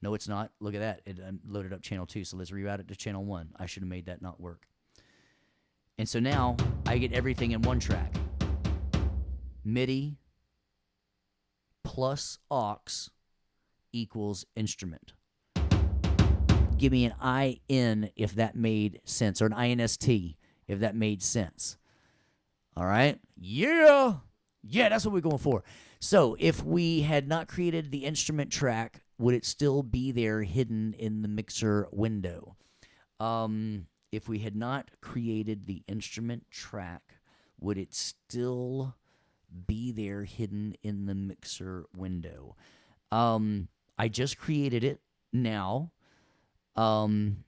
No, it's not. Look at that. It loaded up channel 2, so let's reroute it to channel 1. I should have made that not work. And so now I get everything in one track. MIDI plus aux equals instrument. Give me an IN if that made sense, or an INST if that made sense. All right? Yeah! Yeah, that's what we're going for. So if we had not created the instrument track, would it still be there hidden in the mixer window? If we had not created the instrument track, would it still be there hidden in the mixer window? I just created it now. Um,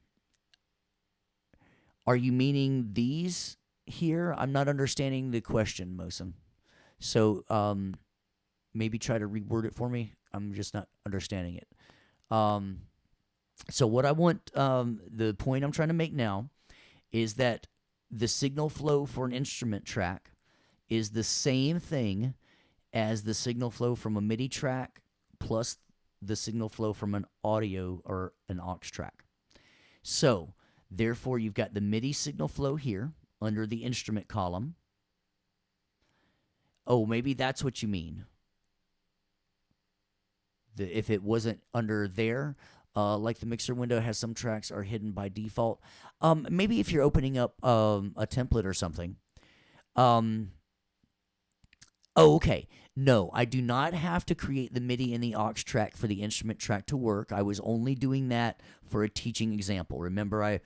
are you meaning these here? I'm not understanding the question, Mosen. So maybe try to reword it for me. I'm just not understanding it. So what I want, the point I'm trying to make now is that the signal flow for an instrument track is the same thing as the signal flow from a MIDI track plus the signal flow from an audio or an aux track. So, therefore, you've got the MIDI signal flow here under the instrument column. Oh, maybe that's what you mean. If it wasn't under there, like the mixer window has some tracks are hidden by default. Maybe if you're opening up a template or something. Oh, okay. No, I do not have to create the MIDI and the aux track for the instrument track to work. I was only doing that for a teaching example. Remember,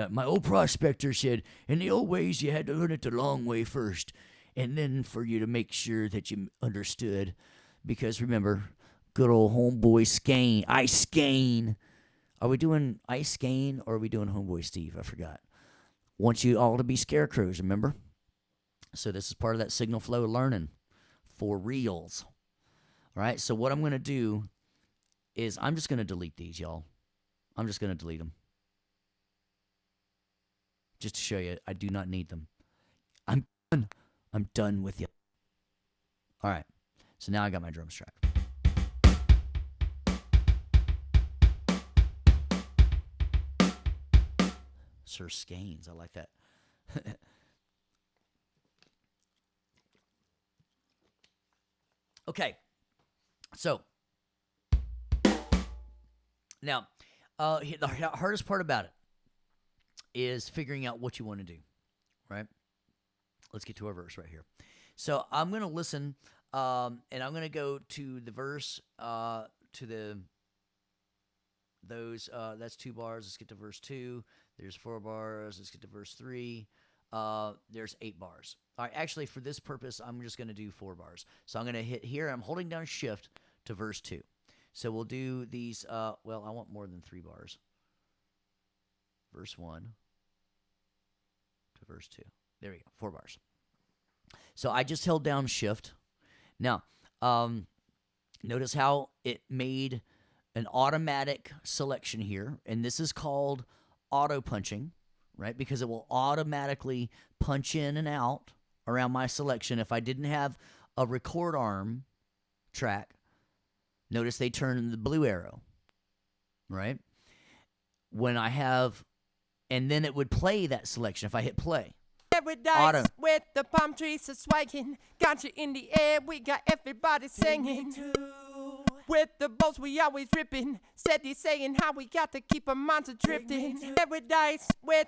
my old prospector said, in the old ways, you had to learn it the long way first, and then for you to make sure that you understood. Because remember, good old homeboy Skane, Ice Skane. Are we doing Ice Skane or are we doing homeboy Steve? I forgot. Want you all to be scarecrows, remember? So this is part of that signal flow learning. For reals. All right, so what I'm going to do is I'm just going to delete these, y'all. I'm just going to delete them. Just to show you, I do not need them. I'm done. I'm done with you. All right, so now I got my drums track. Sir Scanes, I like that. Okay, so now the hardest part about it is figuring out what you want to do, right? Let's get to our verse right here. So I'm going to listen, and I'm going to go to the verse, to those, that's 2 bars. Let's get to verse 2. There's 4 bars. Let's get to verse 3. There's 8 bars. All right, actually, for this purpose, I'm just going to do 4 bars. So I'm going to hit here. I'm holding down Shift to verse 2. So we'll do these, well, I want more than 3 bars. Verse 1 to verse 2. There we go, 4 bars. So I just held down Shift. Now, notice how it made an automatic selection here, and this is called auto punching, right? Because it will automatically punch in and out around my selection. If I didn't have a record arm track, notice they turn the blue arrow, right? When I have, and then it would play that selection if I hit play. Every dice with the palm trees are swinging. Got you in the air, we got everybody singing. With the boats we always ripping. Steady saying how we got to keep our minds a drifting. Every dice with.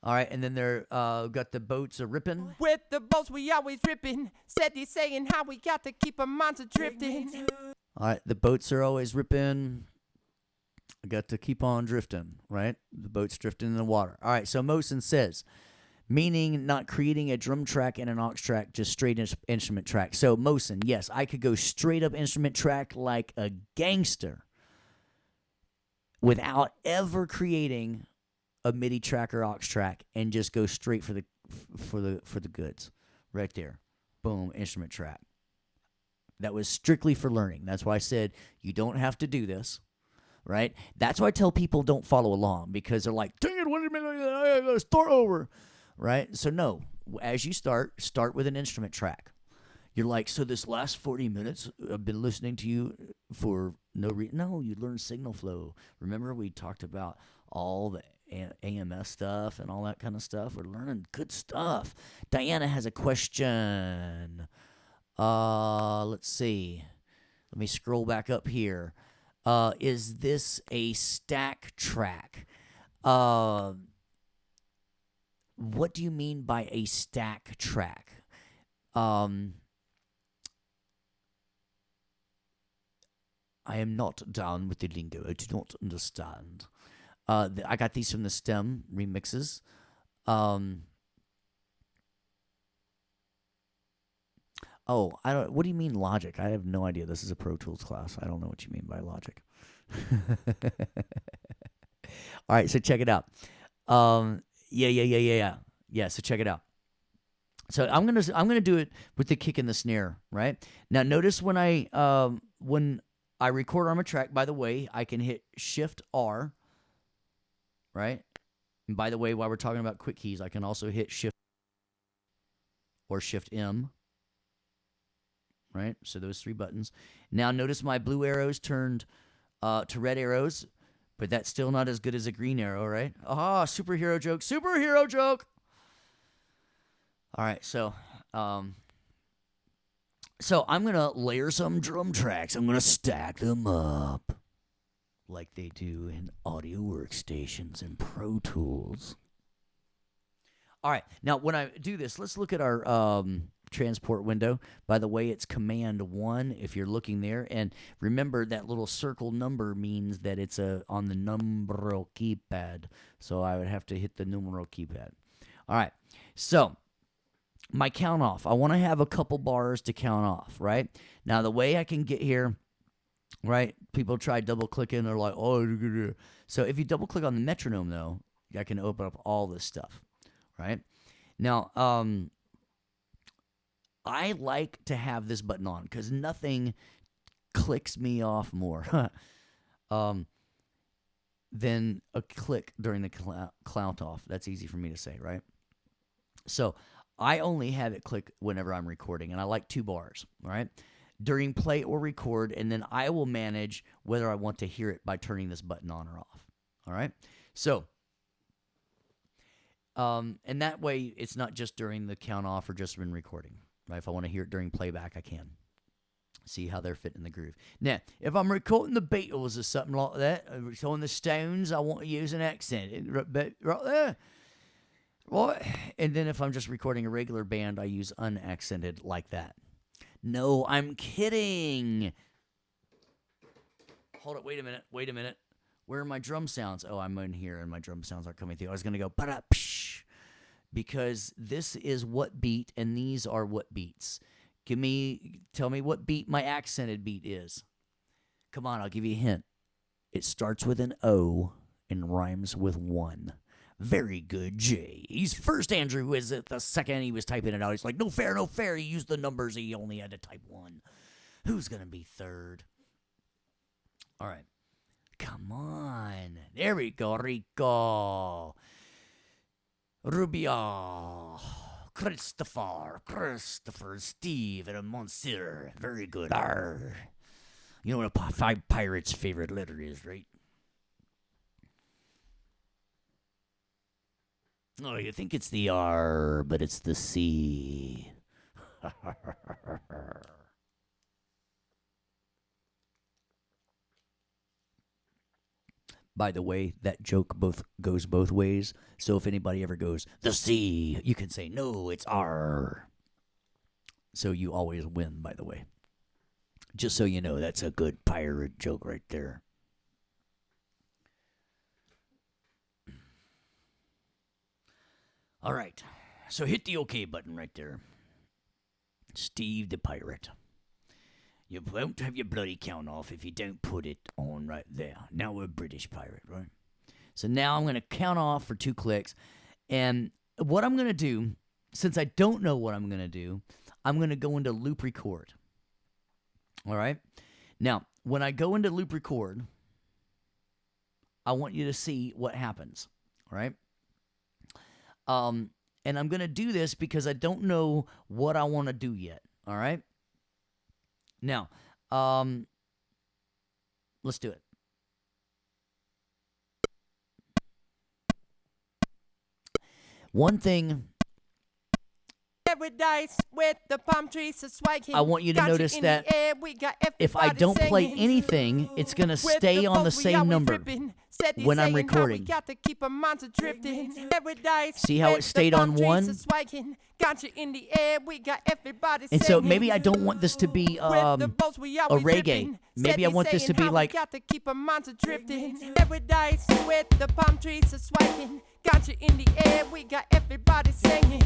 All right, and then they're got the boats a ripping. With the boats we always ripping. Steady saying how we got to keep our minds a drifting. All right, the boats are always ripping. I got to keep on drifting, right? The boat's drifting in the water. All right, so Mosen says, meaning not creating a drum track and an aux track, just straight instrument track. So Mosen, yes, I could go straight up instrument track like a gangster without ever creating a MIDI track or aux track and just go straight for the goods. Right there. Boom, instrument track. That was strictly for learning. That's why I said you don't have to do this. Right? That's why I tell people don't follow along, because they're like, dang it, what a minute, I gotta start over. Right? So no, as you start with an instrument track. You're like, so this last 40 minutes, I've been listening to you for no reason. No, you learn signal flow. Remember we talked about all the AMS stuff and all that kind of stuff? We're learning good stuff. Diana has a question. Let's see. Let me scroll back up here. Is this a stack track? What do you mean by a stack track? I am not down with the lingo. I do not understand. I got these from the STEM remixes. Oh, I don't. What do you mean Logic? I have no idea. This is a Pro Tools class. I don't know what you mean by Logic. All right, so check it out. Yeah. So check it out. So I'm gonna do it with the kick and the snare, right? Now notice when I record on a track. By the way, I can hit Shift R, right? And by the way, while we're talking about quick keys, I can also hit Shift or Shift M, right? So those 3 buttons. Now notice my blue arrows turned to red arrows, but that's still not as good as a green arrow, right? Aha, superhero joke, superhero joke. All right, so I'm gonna layer some drum tracks. I'm gonna stack them up like they do in audio workstations and Pro Tools. All right, now when I do this, let's look at our transport window. By the way, it's Command 1 if you're looking there, and remember that little circle number means that it's on the numero keypad. So I would have to hit the numero keypad. All right, so my count off. I want to have a couple bars to count off, right? Now, the way I can get here, right, people try double clicking. They're like, oh, so if you double click on the metronome, though, I can open up all this stuff, right? Now, I like to have this button on because nothing clicks me off more than a click during the count off. That's easy for me to say, right? So I only have it click whenever I'm recording, and I like 2 bars, right? During play or record, and then I will manage whether I want to hear it by turning this button on or off, all right? So, and that way it's not just during the count off or just when recording, right? If I want to hear it during playback, I can. See how they're fitting the groove. Now, if I'm recording the Beatles or something like that, recording the Stones, I want to use an accent right there. Right, and then if I'm just recording a regular band, I use unaccented like that. No, I'm kidding. Hold it. Wait a minute. Where are my drum sounds? Oh, I'm in here, and my drum sounds aren't coming through. I was going to go, ba-da-psh, because this is what beat, and these are what beats. Tell me what beat my accented beat is. Come on, I'll give you a hint. It starts with an O and rhymes with 1. Very good, Jay. He's first. Andrew was at the second he was typing it out. He's like, no fair, no fair. He used the numbers. He only had to type 1. Who's going to be third? All right. Come on. There we go, Rico. Rubio. Christopher, Steve, and Monsieur. Very good. Arr. You know what a 5 pirate's favorite letter is, right? Oh, you think it's the R, but it's the C. By the way, that joke goes both ways. So if anybody ever goes, the C, you can say, no, it's R. So you always win, by the way. Just so you know, that's a good pirate joke right there. All right, so hit the OK button right there. Steve the Pirate. You won't have your bloody count off if you don't put it on right there. Now we're British Pirate, right? So now I'm going to count off for 2 clicks. And what I'm going to do, since I don't know what I'm going to do, I'm going to go into loop record. All right? Now, when I go into loop record, I want you to see what happens. All right? And I'm going to do this because I don't know what I want to do yet. All right? Now, let's do it. One thing Paradise with the palm trees swinging. I want you to notice that if I don't play anything, it's going to stay on the same number. when I'm recording. Got to keep our minds drifting. See how it stayed on one? Got you in the air, we got everybody and so maybe I don't want this to be a reggae. Maybe I want this to be like got to keep our minds drifting. Paradise with the palm trees are swaying. Got you in the air, we got everybody singing.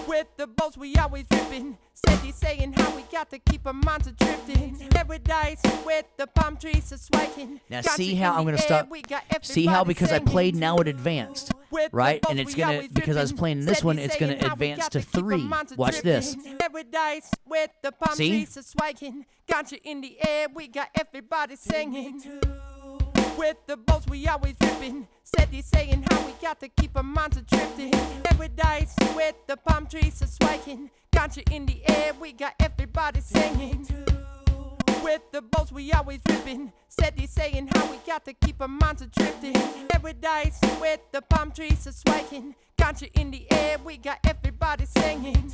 With the boats we always ripping. Steady saying how we got to keep our minds drifting. Paradise with the palm trees are swaying. Now see how I'm going to stop. See how because I played now it advanced, right? And it's going to, because I was playing this one, it's going to advance to 3. Watch this. Paradise with the palm See? trees are swaying. Got you in the air, we got everybody singing. With the boats we always ripping. Steady saying how we got to keep our minds drifting. Paradise with the palm trees are swaying. Got you in the air, we got everybody singing. With the boats we always ripping. Steady saying how we got to keep our minds drifting. Paradise with the palm trees are swaying. Got you in the air, we got everybody singing.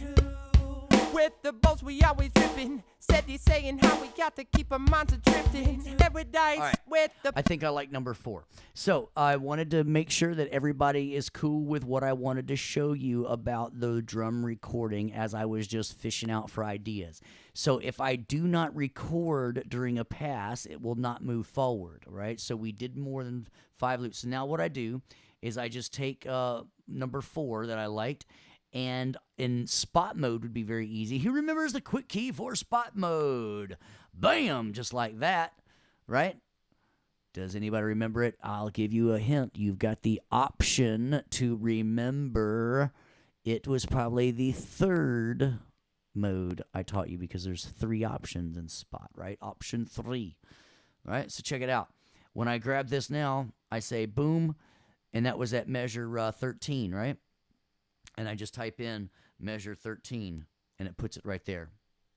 With the boats we always ripping. Steady saying how we got to keep our minds drifting. Paradise with the... I think I like number 4. So I wanted to make sure that everybody is cool with what I wanted to show you about the drum recording as I was just fishing out for ideas. So if I do not record during a pass, it will not move forward, right? So we did more than 5 loops. So now what I do is I just take number 4 that I liked, and in spot mode would be very easy. Who remembers the quick key for spot mode? Bam! Just like that, right? Does anybody remember it? I'll give you a hint. You've got the option to remember. It was probably the 3rd mode I taught you because there's 3 options in spot, right? Option 3, right? So check it out. When I grab this now, I say boom, and that was at measure 13, right? And I just type in measure 13, and it puts it right there.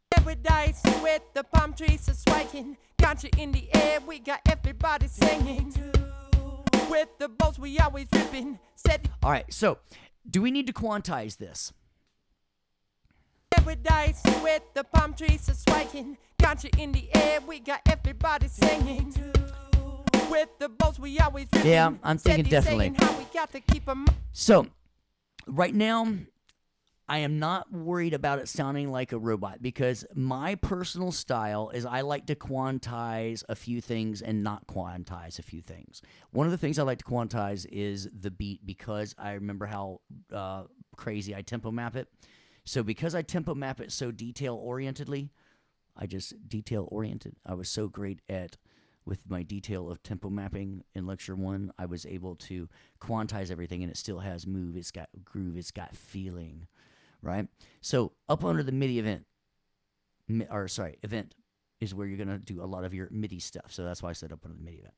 Paradise with the palm trees are swaying. Got you in the air, we got everybody singing. With the boats we always ripping. All right, so do we need to quantize this? Paradise with the palm trees are swaying. Got you in the air, we got everybody singing. With the boats we always ripping. Yeah, I'm thinking definitely. How we got to keep 'em... So right now, I am not worried about it sounding like a robot because my personal style is I like to quantize a few things and not quantize a few things. One of the things I like to quantize is the beat because I remember how crazy I tempo map it. So because I tempo map it so detail-orientedly, I was so great with my detail of tempo mapping in lecture 1, I was able to quantize everything, and it still has move, it's got groove, it's got feeling, right? So up under the MIDI event is where you're going to do a lot of your MIDI stuff. So that's why I said up under the MIDI event.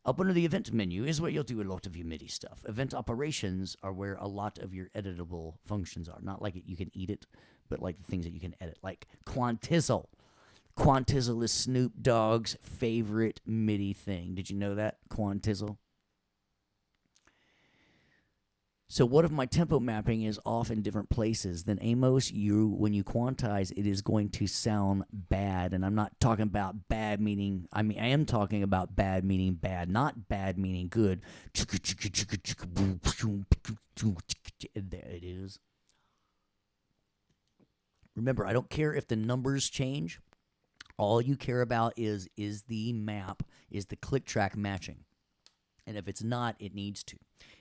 Up under the event menu is where you'll do a lot of your MIDI stuff. Event operations are where a lot of your editable functions are. Not like you can eat it, but like the things that you can edit, like Quantizzle. Quantizzle is Snoop Dogg's favorite MIDI thing. Did you know that? Quantizzle. So what if my tempo mapping is off in different places? Then Amos, when you quantize, it is going to sound bad. And I'm not talking about bad meaning, I am talking about bad meaning bad, not bad meaning good. There it is. Remember, I don't care if the numbers change. All you care about is the map, is the click track matching. And if it's not, it needs to.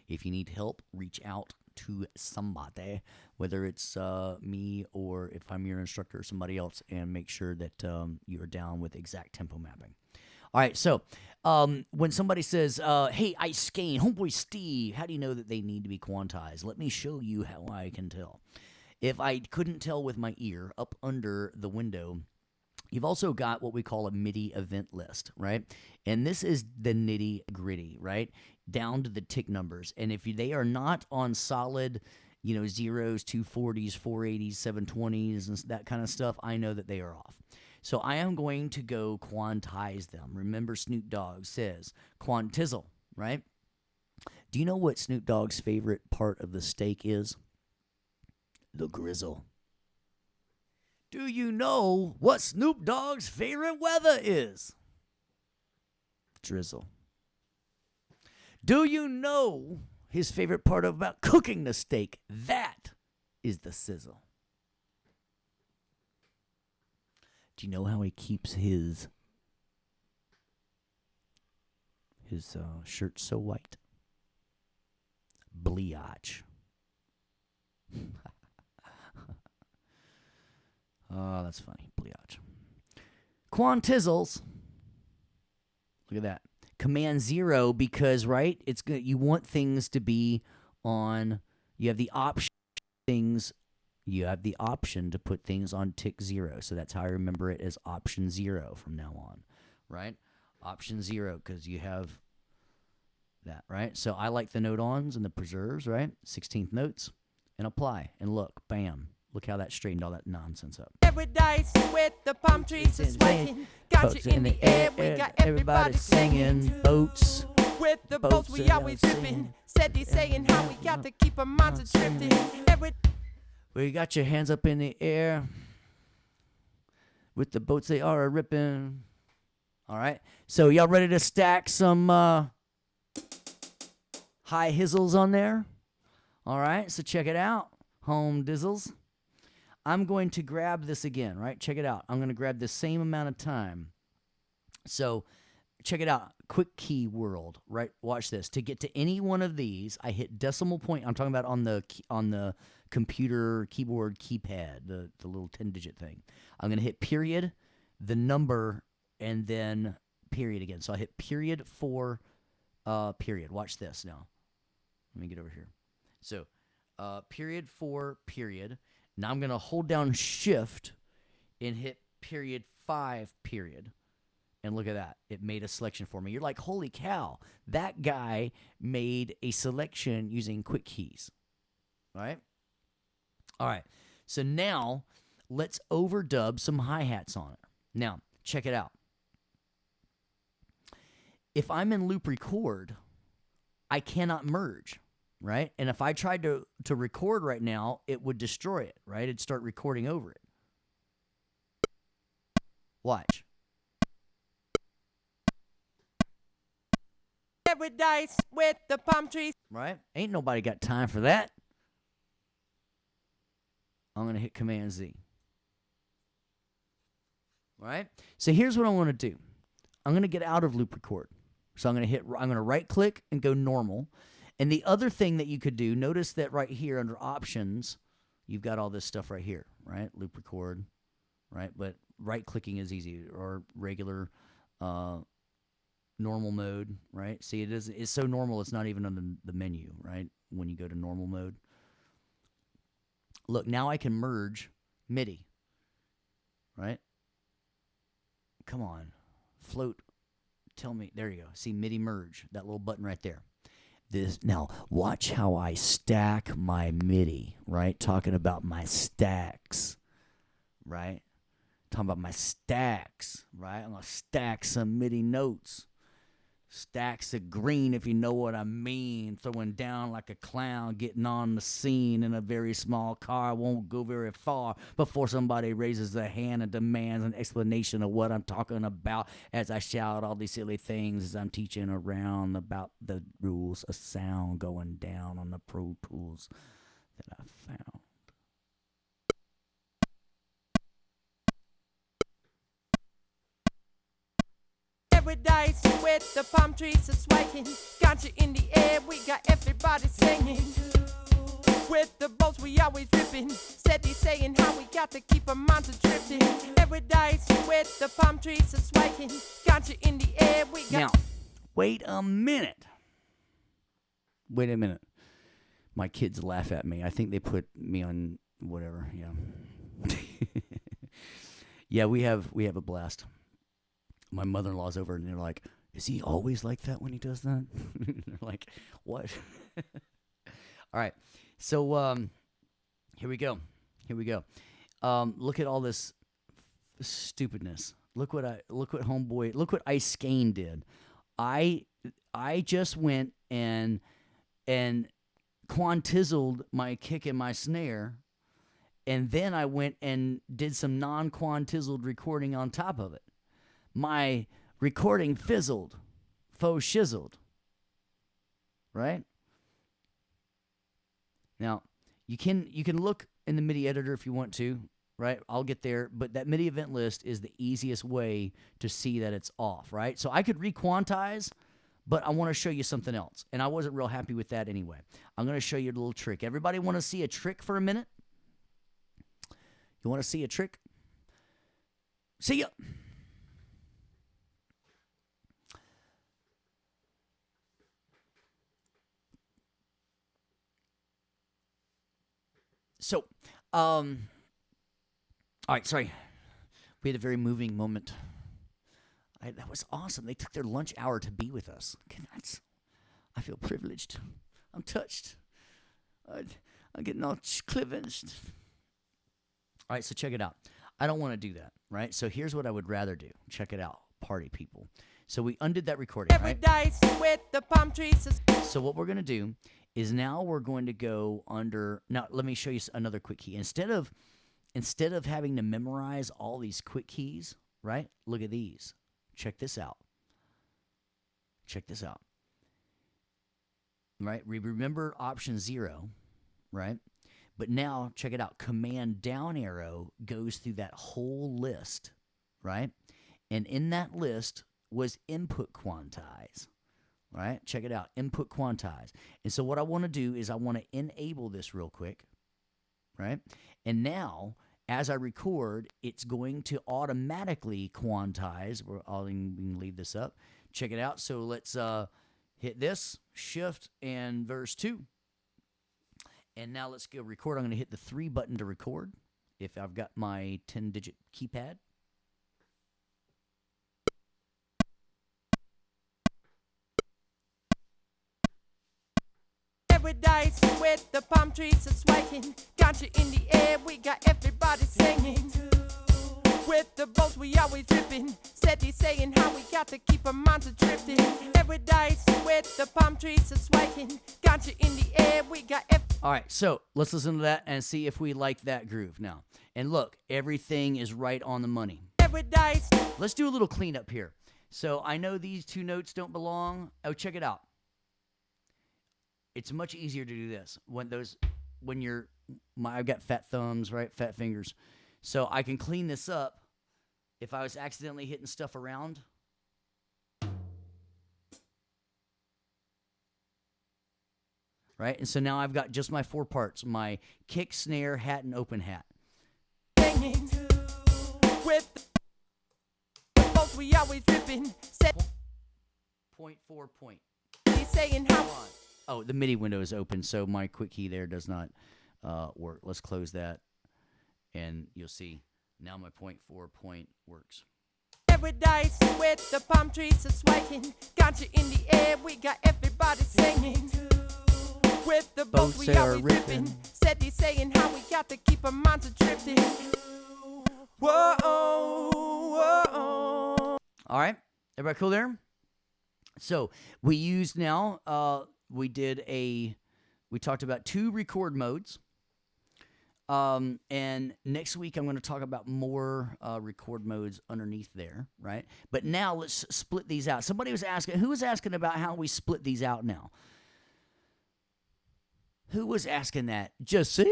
If you need help, reach out to somebody, whether it's me or if I'm your instructor or somebody else, and make sure that you are down with exact tempo mapping. All right, so when somebody says, hey, Ice Skane, homeboy Steve, how do you know that they need to be quantized? Let me show you how I can tell. If I couldn't tell with my ear, up under the window, you've also got what we call a MIDI event list, right? And this is the nitty-gritty, right? Down to the tick numbers. And if they are not on solid, zeros, 240s, 480s, 720s, and that kind of stuff, I know that they are off. So I am going to go quantize them. Remember, Snoop Dogg says quantizzle, right? Do you know what Snoop Dogg's favorite part of the steak is? The grizzle. Do you know what Snoop Dogg's favorite weather is? Drizzle. Do you know his favorite part about cooking the steak? That is the sizzle. Do you know how he keeps his shirt so white? Bleach. Oh, that's funny. Bleach. Quantizzles. Look at that. Command 0 because, right, it's good. You want things to be on. You have the option things. You have the option to put things on tick 0. So that's how I remember it as option 0 from now on, right? Option 0 because you have that, right? So I like the note-ons and the preserves, right? 16th notes and apply and look, bam. Look how that straightened all that nonsense up. Every dice with the palm trees is swaying. Got you in the air, we got everybody singing. Boats. With the boats we always ripping. Steady saying how we got to keep our minds drifting. We got your hands up in the air. With the boats they are ripping. All right. So y'all ready to stack some high hizzles on there? All right. So check it out. Home dizzles. I'm going to grab this again, right? Check it out. I'm going to grab the same amount of time. So check it out. Quick key world, right? Watch this. To get to any one of these, I hit decimal point. I'm talking about on the computer keyboard keypad, the little 10-digit thing. I'm going to hit period, the number, and then period again. So I hit period 4 period. Watch this now. Let me get over here. So period 4 period. Now I'm going to hold down shift and hit period 5 period. And look at that. It made a selection for me. You're like, holy cow. That guy made a selection using quick keys. All right? All right. So now let's overdub some hi-hats on it. Now, check it out. If I'm in loop record, I cannot merge. Right? And if I tried to record right now, it would destroy it, right? It'd start recording over it. Watch. Every dice with the palm trees. Right? Ain't nobody got time for that. I'm going to hit Command Z. Right? So here's what I want to do. I'm going to get out of loop record. So I'm going to right click and go normal. And the other thing that you could do, notice that right here under options, you've got all this stuff right here, right? Loop record, right? But right-clicking is easy, or regular normal mode, right? See, it's so normal it's not even on the menu, right? When you go to normal mode. Look, now I can merge MIDI, right? Come on. Float. Tell me. There you go. See, MIDI merge, that little button right there. Now, watch how I stack my MIDI, right? Talking about my stacks, right? Talking about my stacks, right? I'm going to stack some MIDI notes. Stacks of green, if you know what I mean. Throwing down like a clown, getting on the scene in a very small car. Won't go very far before somebody raises their hand and demands an explanation of what I'm talking about as I shout all these silly things as I'm teaching around about the rules of sound going down on the Pro Tools that I found. Every dice with the palm trees are swaying. Got you in the air, we got everybody singing. With the boats we always ripping. Steady saying how we got to keep our minds drifting. Every dice with the palm trees are swaying. Got you in the air, we got. Now, wait a minute. Wait a minute. My kids laugh at me. I think they put me on whatever. Yeah. Yeah, we have a blast. My mother-in-law's over, and they're like, is he always like that when he does that? They're like, what? All right. So here we go. Look at all this stupidness. Look what Ice Skane did. I just went and quantizzled my kick and my snare, and then I went and did some non-quantizzled recording on top of it. My recording fizzled, faux shizzled. right? Now, you can look in the MIDI editor if you want to, right? I'll get there, but that MIDI event list is the easiest way to see that it's off, right? So I could requantize, but I want to show you something else, and I wasn't real happy with that anyway. I'm going to show you a little trick. Everybody want to see a trick for a minute? You want to see a trick? See ya. So, all right, sorry. We had a very moving moment. That was awesome. They took their lunch hour to be with us. I feel privileged. I'm touched. I'm getting all clivaged. All right, so check it out. I don't want to do that, right? So here's what I would rather do. Check it out, party people. So we undid that recording, right? With the palm trees. So what we're going to do is now we're going to go under. Now, let me show you another quick key. Instead of having to memorize all these quick keys, right? Look at these. Check this out. Check this out. Right? We remember option 0, right? But now, check it out. Command down arrow goes through that whole list, right? And in that list was input quantize, right? Check it out. Input quantize. And so what I want to do is I want to enable this real quick, right? And now, as I record, it's going to automatically quantize. We can leave this up. Check it out. So let's hit this, shift, and verse 2. And now let's go record. I'm going to hit the 3 button to record if I've got my 10-digit keypad. Paradise with the palm trees are swaying. Got you in the air, we got everybody singing. With the boats we always dripping. Steady saying how we got to keep our minds drifting. Paradise with the palm trees are swaying. Got you in the air, we got All right, so let's listen to that and see if we like that groove now. And look, everything is right on the money. Paradise. Let's do a little cleanup here. So I know these 2 notes don't belong. Oh, check it out. It's much easier to do this I've got fat thumbs, right? Fat fingers. So I can clean this up if I was accidentally hitting stuff around. Right? And so now I've got just my 4 parts, my kick, snare, hat, and open hat. With the boats we always dripping. Point 4 point. Saying how Oh, the MIDI window is open, so my quick key there does not work. Let's close that, and you'll see now my point 4 point works. Paradise with the palm trees are swaying. Got you in the air, we got everybody singing. With the boats we always dripping. Steady saying how we got to keep our minds drifting. Whoa, whoa. All right, everybody cool there? So we used now. We talked about 2 record modes. And next week I'm going to talk about more record modes underneath there, right? But now let's split these out. Somebody was asking, who was asking about how we split these out now? Who was asking that? Jesse?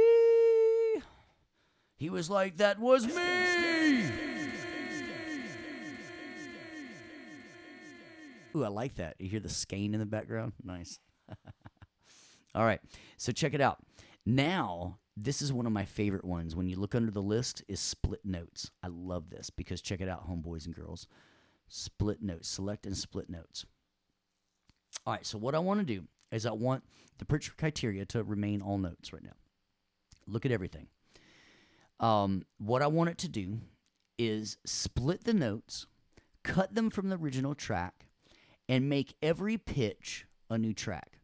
He was like, that was me! Ooh, I like that. You hear the skein in the background? Nice. All right, so check it out. Now, this is one of my favorite ones. When you look under the list is split notes. I love this because check it out, homeboys and girls. Split notes. Select and split notes. All right, so what I want to do is I want the picture criteria to remain all notes right now. Look at everything. What I want it to do is split the notes, cut them from the original track, and make every pitch a new track.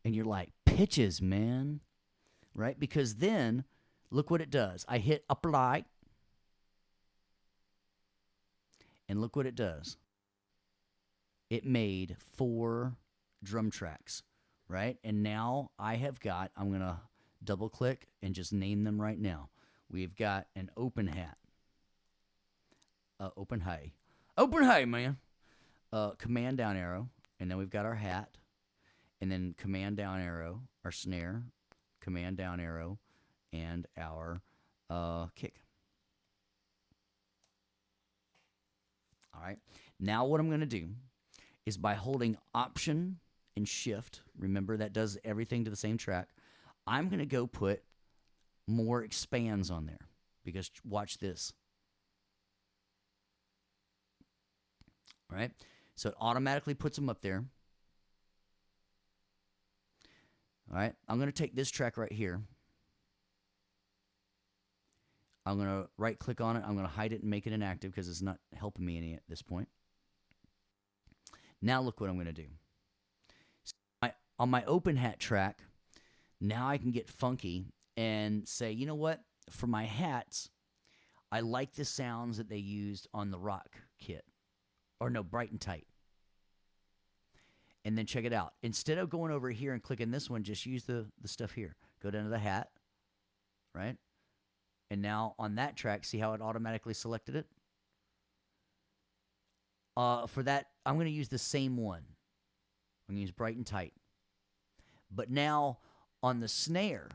And you're like, pitches, man. Right? Because then, look what it does. I hit apply. And look what it does. It made 4 drum tracks. Right? And now I have got, I'm going to double click and just name them right now. We've got an open hat. Open hay. Open hay, man. Command down arrow. And then we've got our hat. and then command down arrow, our snare, command down arrow, and our kick. All right. Now what I'm going to do is by holding Option and Shift, remember that does everything to the same track, I'm going to go put more expands on there because watch this. All right. So it automatically puts them up there. All right. I'm going to take this track right here. I'm going to right click on it. I'm going to hide it and make it inactive because it's not helping me any at this point. Now look what I'm going to do. So on my open hat track, now I can get funky and say, you know what? For my hats, I like the sounds that they used on the rock kit. Or no, Bright and Tight. And then check it out. Instead of going over here and clicking this one, just use the stuff here. Go down to the hat, right? And now on that track, see how it automatically selected it? For that, I'm going to use the same one. I'm going to use Bright and Tight. But now on the snare,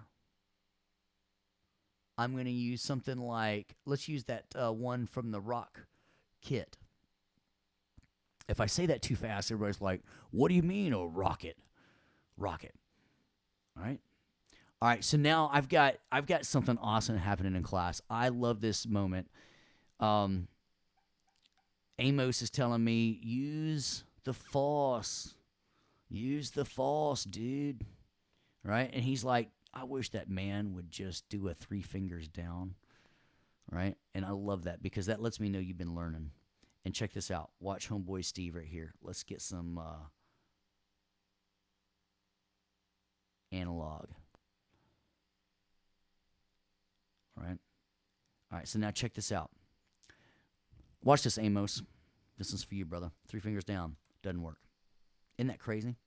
I'm going to use something like, let's use that one from the rock kit. If I say that too fast, everybody's like, what do you mean, oh, rocket? Rocket. All right. All right, so now I've got something awesome happening in class. I love this moment. Amos is telling me, use the force. Use the force, dude. Right? And he's like, I wish that man would just do a 3 fingers down. Right? And I love that because that lets me know you've been learning. And check this out. Watch homeboy Steve right here. Let's get some analog. All right. All right, so now check this out. Watch this, Amos. This is for you, brother. 3 fingers down. Doesn't work. Isn't that crazy?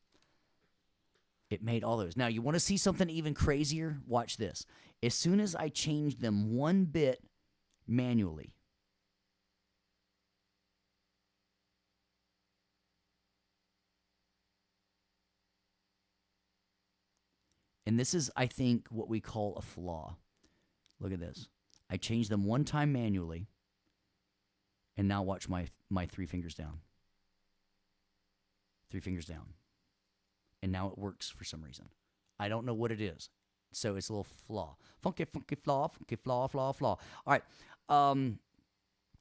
It made all those. Now, you want to see something even crazier? Watch this. As soon as I change them 1 bit manually, and this is, I think, what we call a flaw. Look at this. I changed them 1 time manually, and now watch my 3 fingers down. 3 fingers down. And now it works for some reason. I don't know what it is. So it's a little flaw. Funky, funky flaw, funky flaw, flaw, flaw. All right.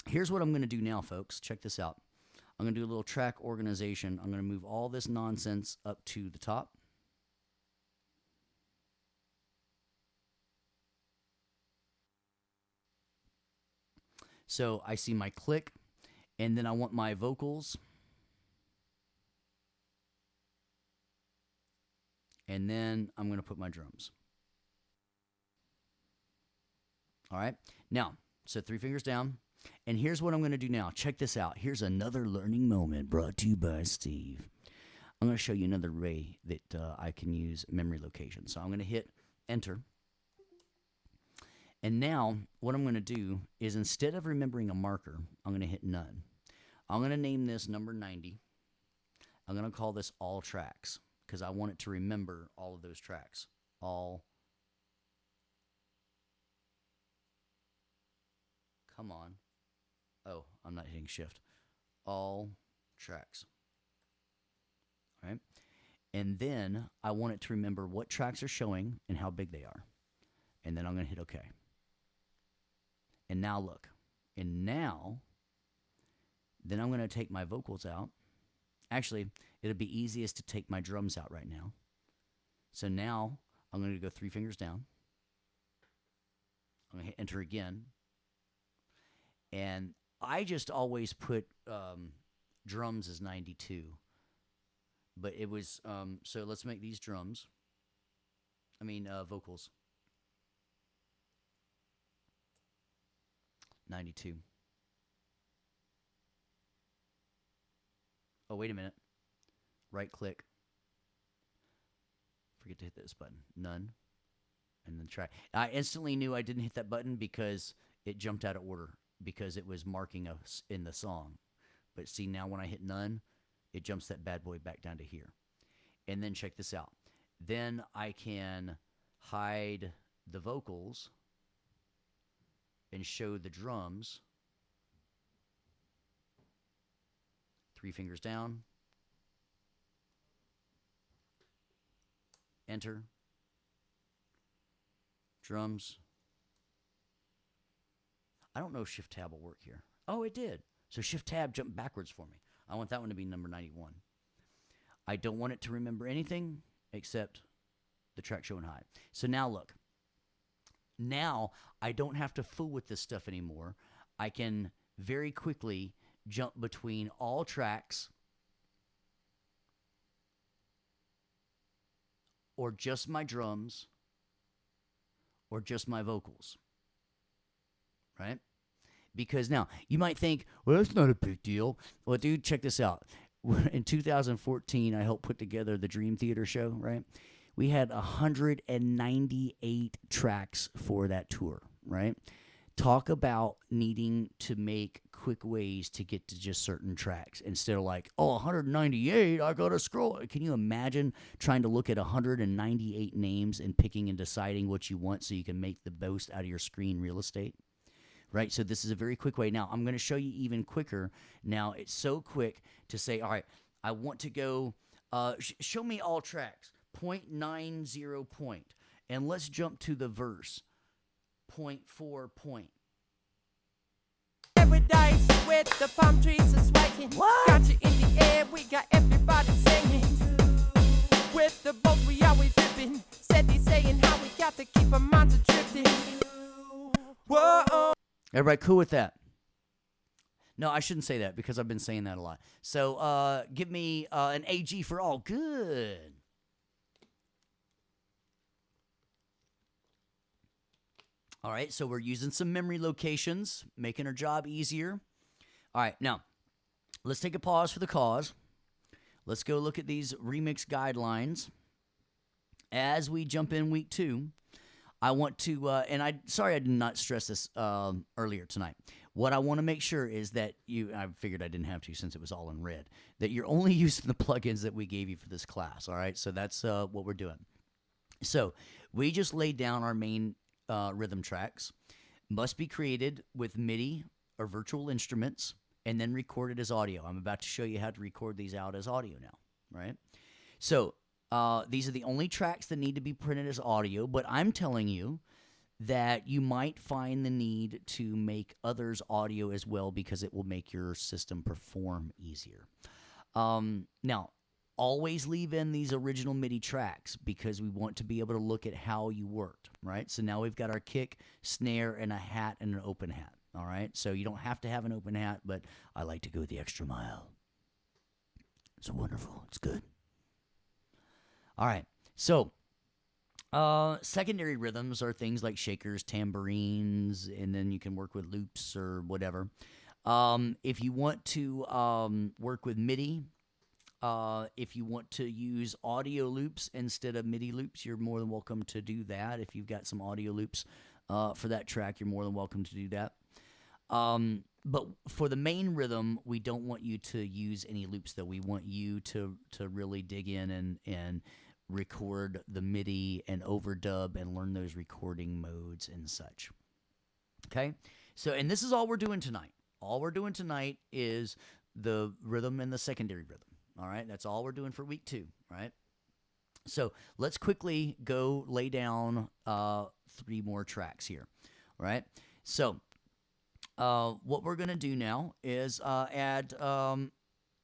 Here's what I'm going to do now, folks. Check this out. I'm going to do a little track organization. I'm going to move all this nonsense up to the top. So I see my click, and then I want my vocals. And then I'm going to put my drums. All right. Now, so 3 fingers down. And here's what I'm going to do now. Check this out. Here's another learning moment brought to you by Steve. I'm going to show you another way that I can use memory location. So I'm going to hit Enter. And now what I'm going to do is instead of remembering a marker, I'm going to hit None. I'm going to name this number 90. I'm going to call this All Tracks because I want it to remember all of those tracks. All. Come on. Oh, I'm not hitting Shift. All tracks. All right. And then I want it to remember what tracks are showing and how big they are. And then I'm going to hit OK. And now look. And now, then I'm going to take my vocals out. Actually, it'll be easiest to take my drums out right now. So now I'm going to go 3 fingers down. I'm going to hit Enter again. And I just always put drums as 92. But it was, so let's make these drums. Vocals. 92. Oh, wait a minute. Right click. Forget to hit this button. None. And then try. I instantly knew I didn't hit that button because it jumped out of order because it was marking us in the song. But see, now when I hit None, it jumps that bad boy back down to here. And then check this out. Then I can hide the vocals and show the drums. 3 fingers down. Enter. Drums. I don't know if Shift Tab will work here. Oh, it did. So Shift Tab jumped backwards for me. I want that one to be number 91. I don't want it to remember anything except the track show and hide. So now look. Now I don't have to fool with this stuff anymore. I can very quickly jump between all tracks or just my drums or just my vocals. Right? Because now you might think, well, that's not a big deal. Well, dude, check this out. In 2014, I helped put together the Dream Theater show, right? We had 198 tracks for that tour, right? Talk about needing to make quick ways to get to just certain tracks instead of like, oh, 198, I got to scroll. Can you imagine trying to look at 198 names and picking and deciding what you want so you can make the most out of your screen real estate? Right, so this is a very quick way. Now, I'm going to show you even quicker. Now, it's so quick to say, all right, I want to go, show me all tracks, 0.90 point. And let's jump to the verse, 0.4 point. Every day with the palm trees are swaying. What? Got you in the air, we got everybody singing. With the boats we always ripping. Steady saying how we got to keep our minds drifting. Whoa. Everybody cool with that? No, I shouldn't say that because I've been saying that a lot. So give me an AG for all. Good. All right, so we're using some memory locations, making our job easier. All right, now, let's take a pause for the cause. Let's go look at these remix guidelines. As we jump in week 2, I want to, sorry I did not stress this earlier tonight. What I want to make sure is that I figured I didn't have to since it was all in red, that you're only using the plugins that we gave you for this class, all right? So that's what we're doing. So we just laid down our main rhythm tracks, must be created with MIDI or virtual instruments, and then recorded as audio. I'm about to show you how to record these out as audio now, right? So these are the only tracks that need to be printed as audio, but I'm telling you that you might find the need to make others audio as well because it will make your system perform easier. Now, always leave in these original MIDI tracks because we want to be able to look at how you worked, right? So now we've got our kick, snare, and a hat and an open hat, all right? So you don't have to have an open hat, but I like to go the extra mile. It's wonderful. It's good. All right, so secondary rhythms are things like shakers, tambourines, and then you can work with loops or whatever. If you want to work with MIDI, if you want to use audio loops instead of MIDI loops, you're more than welcome to do that. If you've got some audio loops for that track, you're more than welcome to do that. But for the main rhythm, we don't want you to use any loops, though. We want you to really dig in and record the MIDI and overdub and learn those recording modes and such. Okay? So, and this is all we're doing tonight. All we're doing tonight is the rhythm and the secondary rhythm. All right? That's all we're doing for week 2, right? So, let's quickly go lay down 3 more tracks here. All right? So, what we're going to do now is add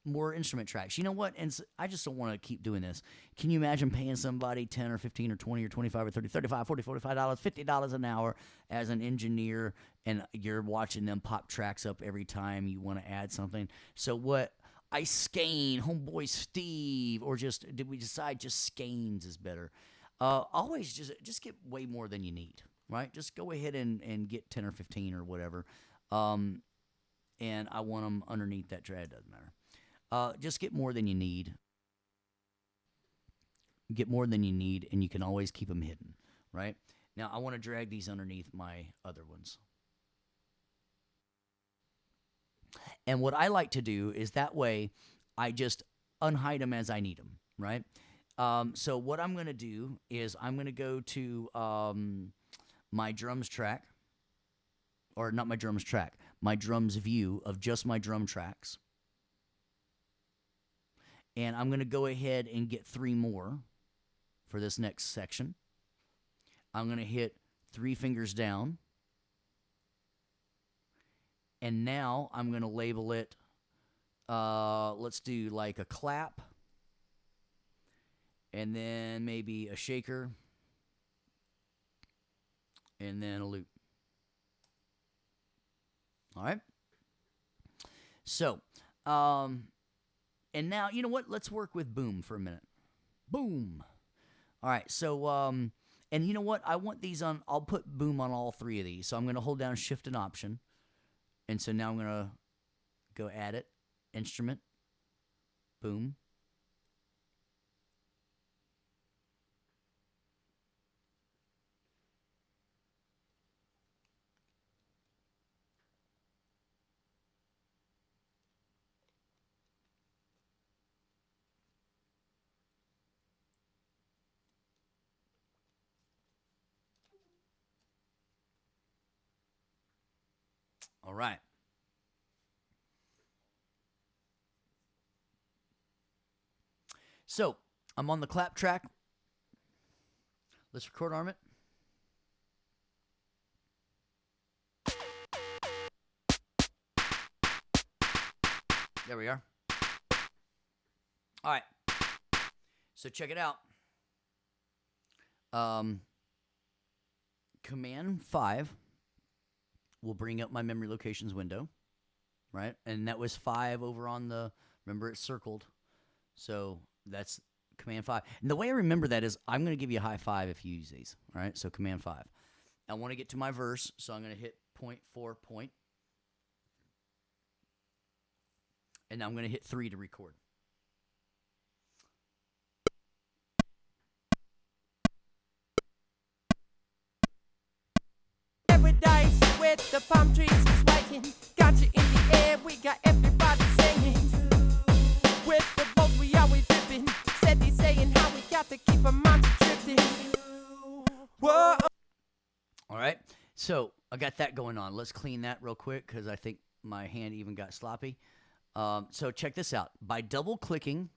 more instrument tracks. You know what? And I just don't want to keep doing this. Can you imagine paying somebody 10 or 15 or 20 or 25 or 30, 35, 40, $45, $50 an hour as an engineer, and you're watching them pop tracks up every time you want to add something? So what? Skane, Homeboy Steve, or did we decide just Skanes is better? Always just get way more than you need, right? Just go ahead and get 10 or 15 or whatever. And I want them underneath that track. It doesn't matter. Just get more than you need. Get more than you need, and you can always keep them hidden, right? Now, I want to drag these underneath my other ones. And what I like to do is that way I just unhide them as I need them, right? So what I'm going to do is I'm going to go to my drums track, or not my drums track, my drums view of just my drum tracks. And I'm going to go ahead and get 3 more for this next section. I'm going to hit 3 fingers down. And now I'm going to label it, let's do like a clap, and then maybe a shaker, and then a loop. All right? So, and now, you know what? Let's work with boom for a minute. Boom. All right, so, and you know what? I want these on, I'll put boom on all 3 of these. So I'm going to hold down Shift and Option. And so now I'm going to go add it, instrument, boom. All right. So I'm on the clap track. Let's record arm it. There we are. All right. So check it out. Command 5 will bring up my memory locations window, right? And that was 5 over on the, remember it's circled. So that's Command 5. And the way I remember that is I'm going to give you a high 5 if you use these, all right? So Command 5. I want to get to my verse, so I'm going to hit point 4 point. And now I'm going to hit 3 to record. Paradise with the palm trees swaying, got you in the air, we got everybody singing. With the boat we always ripping, steady saying how we got to keep our minds drifting. Whoa. All right, so I got that going on. Let's clean that real quick because I think my hand even got sloppy. So check this out. By double-clicking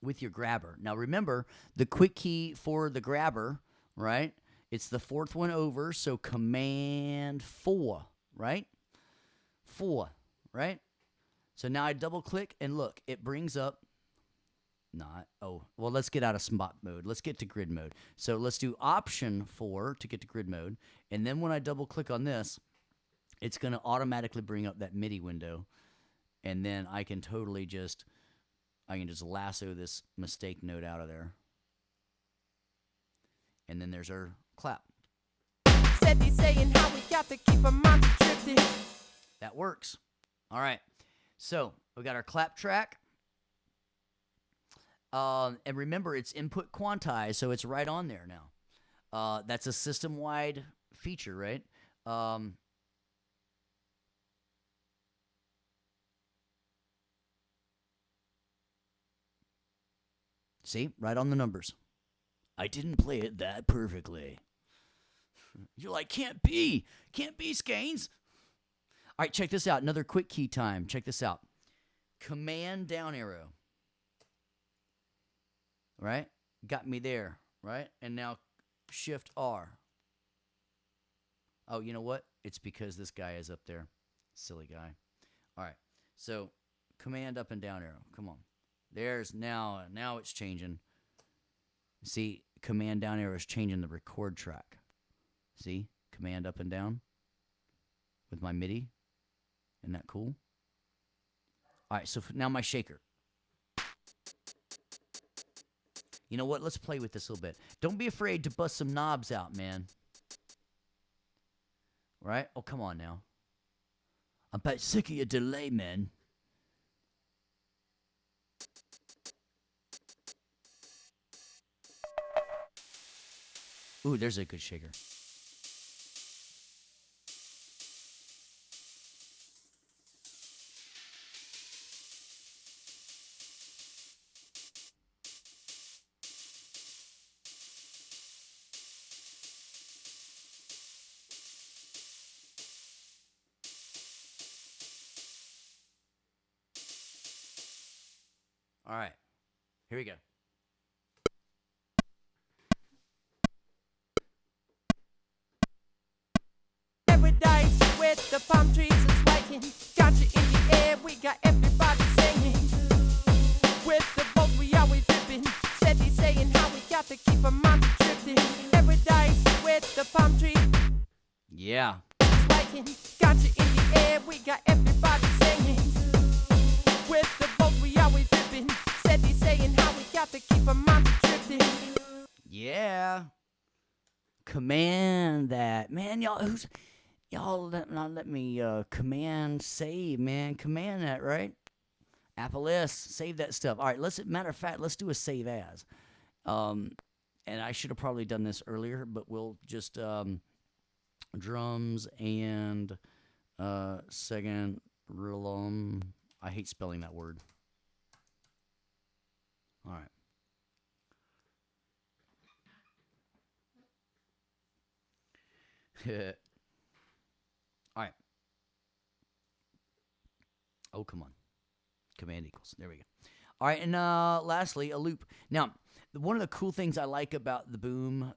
with your grabber. Now remember, the quick key for the grabber, right? It's the 4th one over, so Command 4, right? 4, right? So now I double-click, and look, it brings up let's get out of spot mode. Let's get to grid mode. So let's do Option 4 to get to grid mode. And then when I double-click on this, it's going to automatically bring up that MIDI window. And then I can totally just lasso this mistake note out of there. And then there's our clap. Steady saying how we got to keep our minds drifting. That works. All right. So we got our clap track. And remember, it's input quantized, so it's right on there now. That's a system-wide feature, right? See, right on the numbers. I didn't play it that perfectly. You're like, can't be, Scanes. All right, check this out. Another quick key time. Check this out. Command down arrow. Right? Got me there, right? And now Shift R. Oh, you know what? It's because this guy is up there. Silly guy. All right. So Command up and down arrow. Come on. There's now it's changing. See, Command down arrow is changing the record track. See? Command up and down with my MIDI. Isn't that cool? All right, so now my shaker. You know what? Let's play with this a little bit. Don't be afraid to bust some knobs out, man. Right? Oh, come on now. I'm about sick of your delay, man. Ooh, there's a good shaker. All right, here we go. Paradise with the palm trees and swagging. Got you in the air, we got everybody singing. With the boat we always dripping. Steady saying how we got to keep our minds drifting. Paradise with the palm trees. Yeah. Swagging. Got you in the air, we got everybody singing. With the boat we always dripping. Steady saying how we got to keep our minds drifting. Yeah. Command that. Man, y'all let me command save, man. Command that, right? Apple S, save that stuff. All right, matter of fact, let's do a save as. And I should have probably done this earlier, but we'll just drums and second rhythm. I hate spelling that word. All right. All right. Oh, come on. Command equals. There we go. All right, and lastly, a loop. Now, one of the cool things I like about the Boom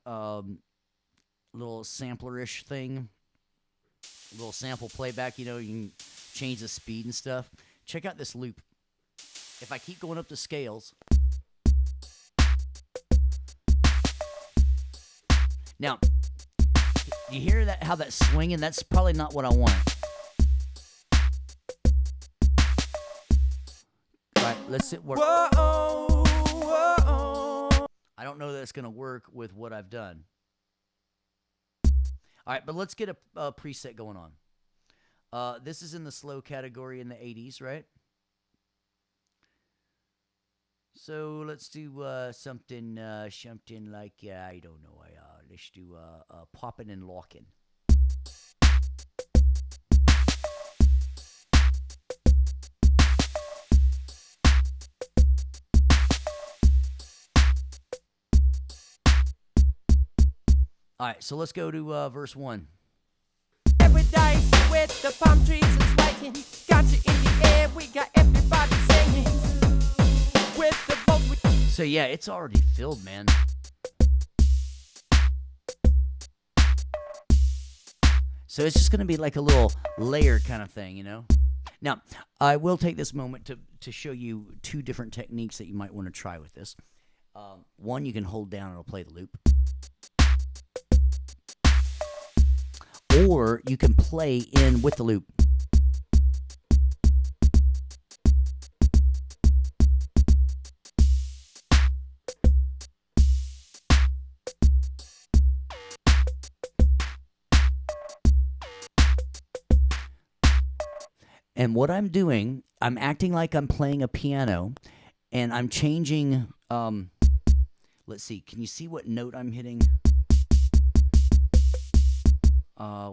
little sampler-ish thing, little sample playback, you can change the speed and stuff. Check out this loop. If I keep going up the scales. Now, you hear that? How that's swinging? That's probably not what I want. All right, let's work. Whoa, whoa. I don't know that it's going to work with what I've done. All right, but let's get a preset going on. This is in the slow category in the 80s, right? So let's do something like, I don't know. Let's do popping and locking. All right, so let's go to verse 1. Paradise with the palm trees and swagging. Got you in the air, we got everybody singing. With the boat we... So yeah, it's already filled, man. So it's just going to be like a little layer kind of thing, Now, I will take this moment to show you two different techniques that you might want to try with this. One, you can hold down and it'll play the loop. Or you can play in with the loop. And what I'm doing, I'm acting like I'm playing a piano, and I'm changing, let's see, can you see what note I'm hitting? I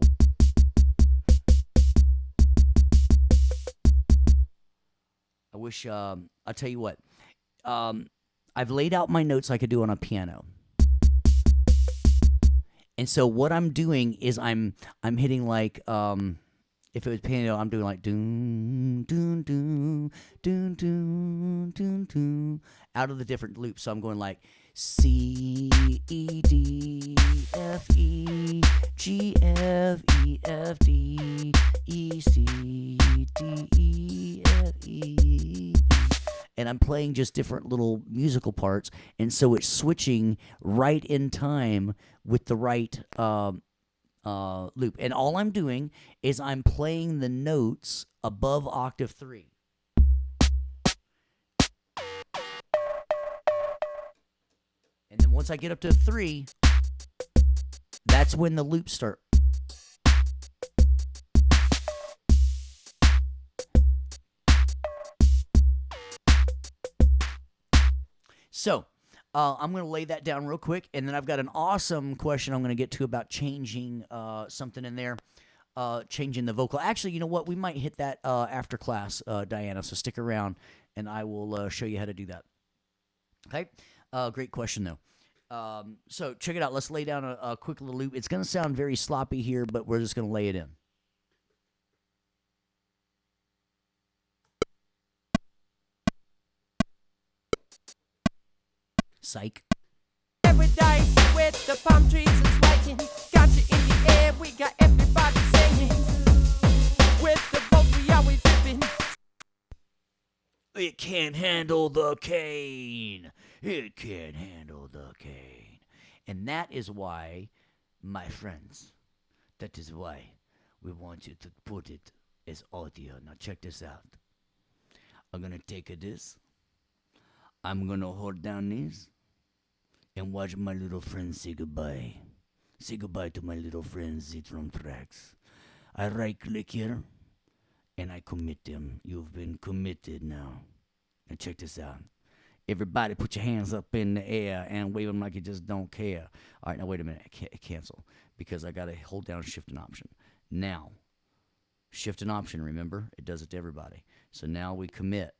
wish, I'll tell you what, I've laid out my notes like I do on a piano. And so what I'm doing is I'm hitting like, if it was piano, I'm doing like doon doon doon doon doon doon doon out of the different loops. So I'm going like C E D F E G F E F D E C D E F E. And I'm playing just different little musical parts, and so it's switching right in time with the right loop. And all I'm doing is I'm playing the notes above octave 3. And then once I get up to 3, that's when the loops start. So, I'm going to lay that down real quick, and then I've got an awesome question I'm going to get to about changing something in there, changing the vocal. Actually, you know what? We might hit that after class, Diana, so stick around, and I will show you how to do that. Okay? Great question, though. So check it out. Let's lay down a quick little loop. It's going to sound very sloppy here, but we're just going to lay it in. Psych. Paradise with the palm trees and swaying. Got you in the air, we got everybody singing. With the boat we always ripping. It can't handle the cane. It can't handle the cane. And that is why, my friends, that is why we want you to put it as audio. Now check this out. I'm gonna take this. I'm gonna hold down this and watch my little friends say goodbye. Say goodbye to my little friends, the drum tracks. I right click here and I commit them. You've been committed now. Now check this out. Everybody put your hands up in the air and wave them like you just don't care. All right, now wait a minute. I can't cancel because I got to hold down shift and option. Now, shift and option, remember? It does it to everybody. So now we commit.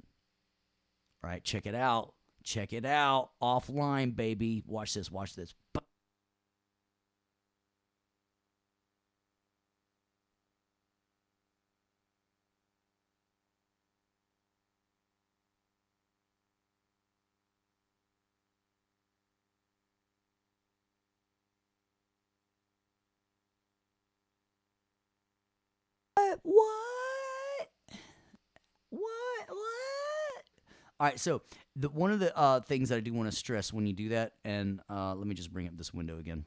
All right, check it out. Check it out. Offline, baby. Watch this. Watch this. What? What? All right, so one of the things that I do want to stress when you do that, and let me just bring up this window again.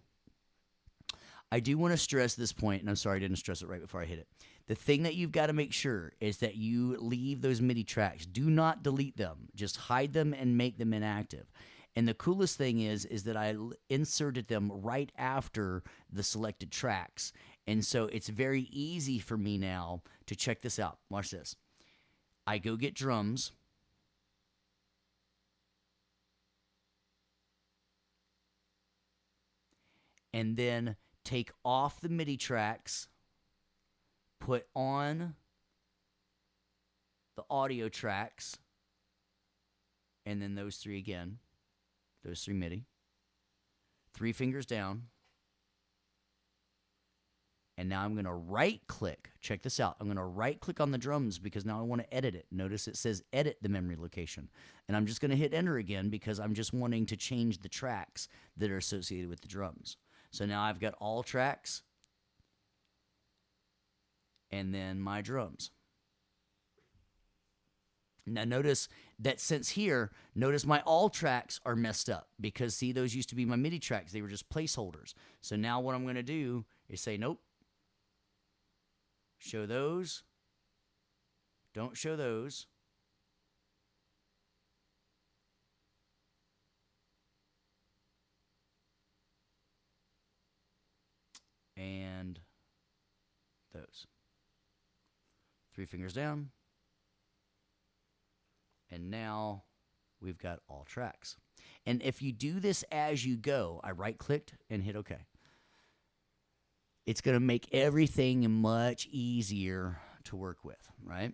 I do want to stress this point, and I'm sorry I didn't stress it right before I hit it. The thing that you've got to make sure is that you leave those MIDI tracks. Do not delete them. Just hide them and make them inactive. And the coolest thing is that I inserted them right after the selected tracks. And so it's very easy for me now to check this out. Watch this. I go get drums. And then take off the MIDI tracks, put on the audio tracks, and then those three again, those three MIDI. 3 fingers down. And now I'm going to right click. Check this out. I'm going to right click on the drums because now I want to edit it. Notice it says edit the memory location. And I'm just going to hit enter again because I'm just wanting to change the tracks that are associated with the drums. So now I've got all tracks and then my drums. Now notice that since here, notice my all tracks are messed up because see, those used to be my MIDI tracks. They were just placeholders. So now what I'm going to do is say, nope, show those, don't show those. And those. 3 fingers down. And now we've got all tracks. And if you do this as you go, I right-clicked and hit OK. It's going to make everything much easier to work with, right?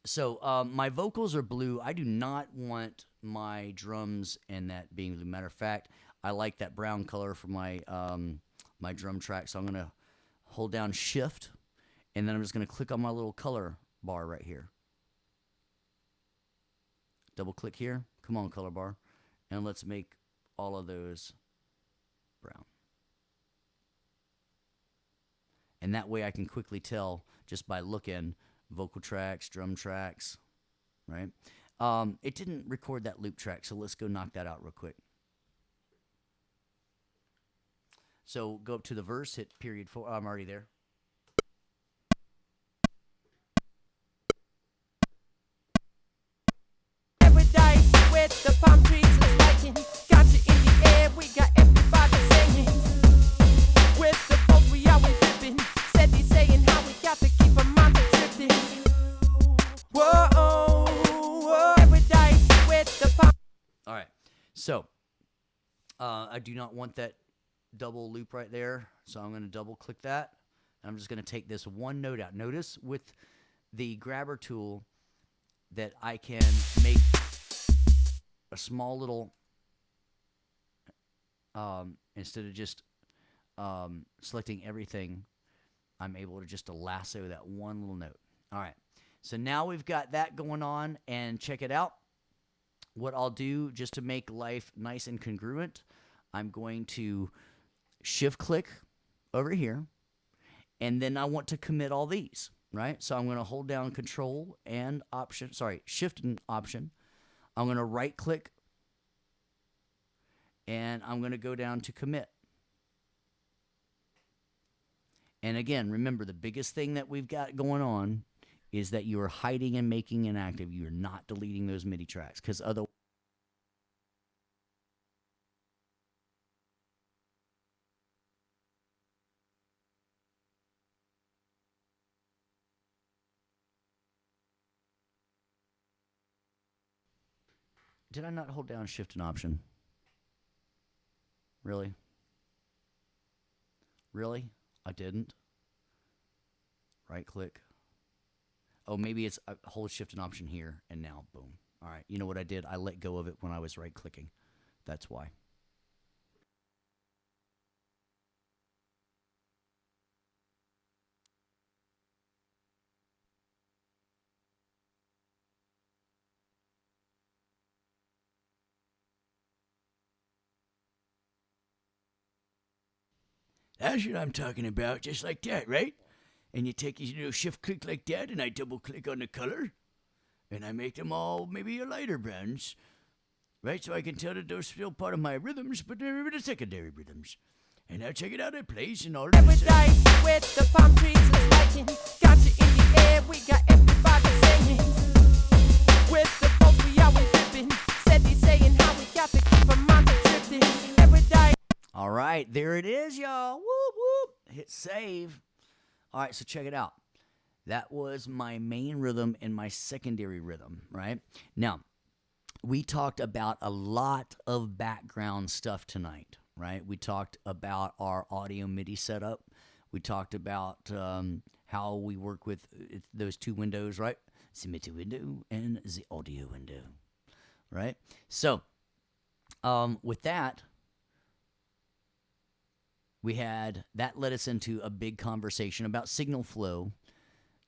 So my vocals are blue. I do not want my drums and that being blue. Matter of fact, I like that brown color for my my drum track. So I'm going to hold down Shift, and then I'm just going to click on my little color bar right here. Double click here. Come on, color bar. And let's make all of those brown. And that way I can quickly tell just by looking vocal tracks, drum tracks, right? It didn't record that loop track, so let's go knock that out real quick. So go up to the verse, hit period 4. I'm already there. Paradise with the palm trees and lighting. Got you in the air, we got everybody singing. With the boat we always ripping. Steady saying how we got to keep our minds drifting. Whoa, whoa. Paradise with the palm. All right. So I do not want that double loop right there, so I'm going to double click that. And I'm just going to take this one note out. Notice with the grabber tool that I can make a small little, instead of just selecting everything, I'm able to just lasso that one little note. All right, so now we've got that going on, and check it out. what I'll do just to make life nice and congruent, I'm going to shift click over here, and then I want to commit all these, right? So I'm going to hold down control and option, sorry, shift and option. I'm going to right click, and I'm going to go down to commit. And again, remember, the biggest thing that we've got going on is that you are hiding and making inactive. You're not deleting those MIDI tracks, because otherwise, did I not hold down shift and option? Really? Really? I didn't. Right click. Oh, maybe it's hold shift and option here, and now boom. All right. You know what I did? I let go of it when I was right clicking. That's why. That's what I'm talking about, just like that, right? And you take your little shift click like that, and I double click on the color, and I make them all maybe a lighter browns, right? So I can tell that those still part of my rhythms, but they're the secondary rhythms. And now check it out, it plays and all that. Every day with the palm trees is liking. Got you in the air, we got everybody singing. With the boat we always ripping. Steady saying how we got to keep our minds drifting. Every day. All right, there it is, y'all. Whoop, whoop. Hit save. All right, so check it out. That was my main rhythm and my secondary rhythm, right? Now, we talked about a lot of background stuff tonight, right? We talked about our audio MIDI setup. We talked about how we work with those two windows, right? The MIDI window and the audio window, right? So, with that, that led us into a big conversation about signal flow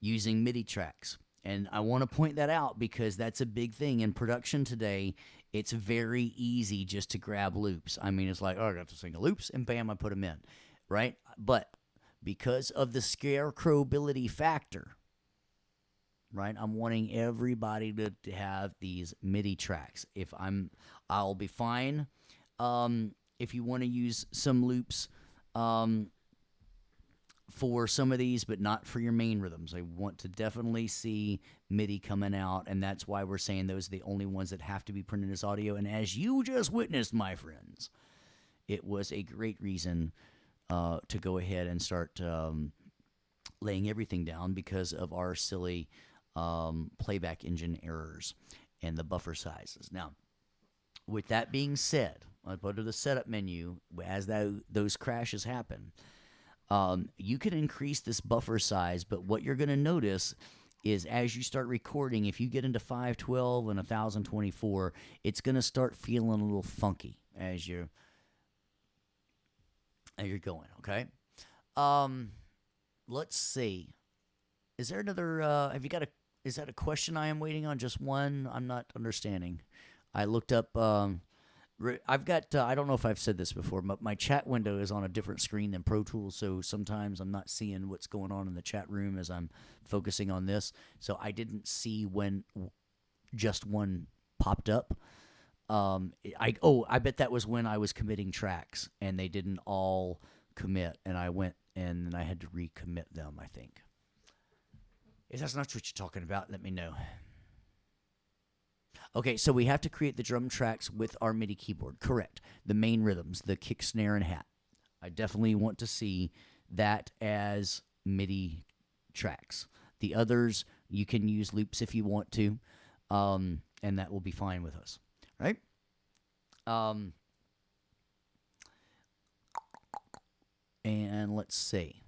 using MIDI tracks. And I want to point that out because that's a big thing in production today. It's very easy just to grab loops. I mean, it's like, oh, I got to single loops, and bam, I put them in, right? But because of the scarecrowability factor, right, I'm wanting everybody to have these MIDI tracks. I'll be fine if you want to use some loops for some of these, but not for your main rhythms. I want to definitely see MIDI coming out, and that's why we're saying those are the only ones that have to be printed as audio. And as you just witnessed, my friends, it was a great reason to go ahead and start laying everything down because of our silly playback engine errors and the buffer sizes. Now, with that being said, I'll go to the setup menu as those crashes happen. You can increase this buffer size, but what you're going to notice is as you start recording, if you get into 512 and 1024, it's going to start feeling a little funky as you're going, okay? Let's see. Is there another, is that a question I am waiting on? Just one? I'm not understanding. I looked up, I've got, I don't know if I've said this before, but my chat window is on a different screen than Pro Tools, so sometimes I'm not seeing what's going on in the chat room as I'm focusing on this. So I didn't see when just one popped up. I bet that was when I was committing tracks, and they didn't all commit, and I went and I had to recommit them, I think. If that's not what you're talking about, let me know. Okay, so we have to create the drum tracks with our MIDI keyboard. Correct. The main rhythms, the kick, snare, and hat. I definitely want to see that as MIDI tracks. The others, you can use loops if you want to, and that will be fine with us, right? And let's see.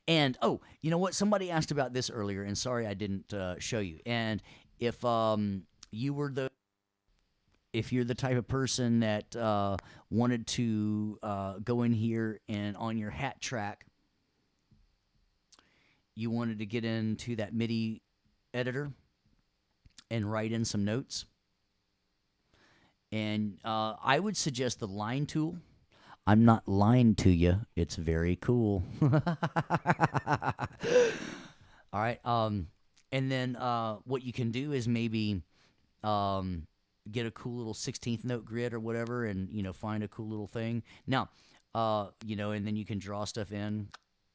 And, oh, you know what? Somebody asked about this earlier, and sorry I didn't show you. And if if you're the type of person that wanted to go in here and on your hat track, you wanted to get into that MIDI editor and write in some notes, And I would suggest the line tool. I'm not lying to you. It's very cool. All right. And then what you can do is maybe get a cool little 16th note grid or whatever, and find a cool little thing. Now, and then you can draw stuff in,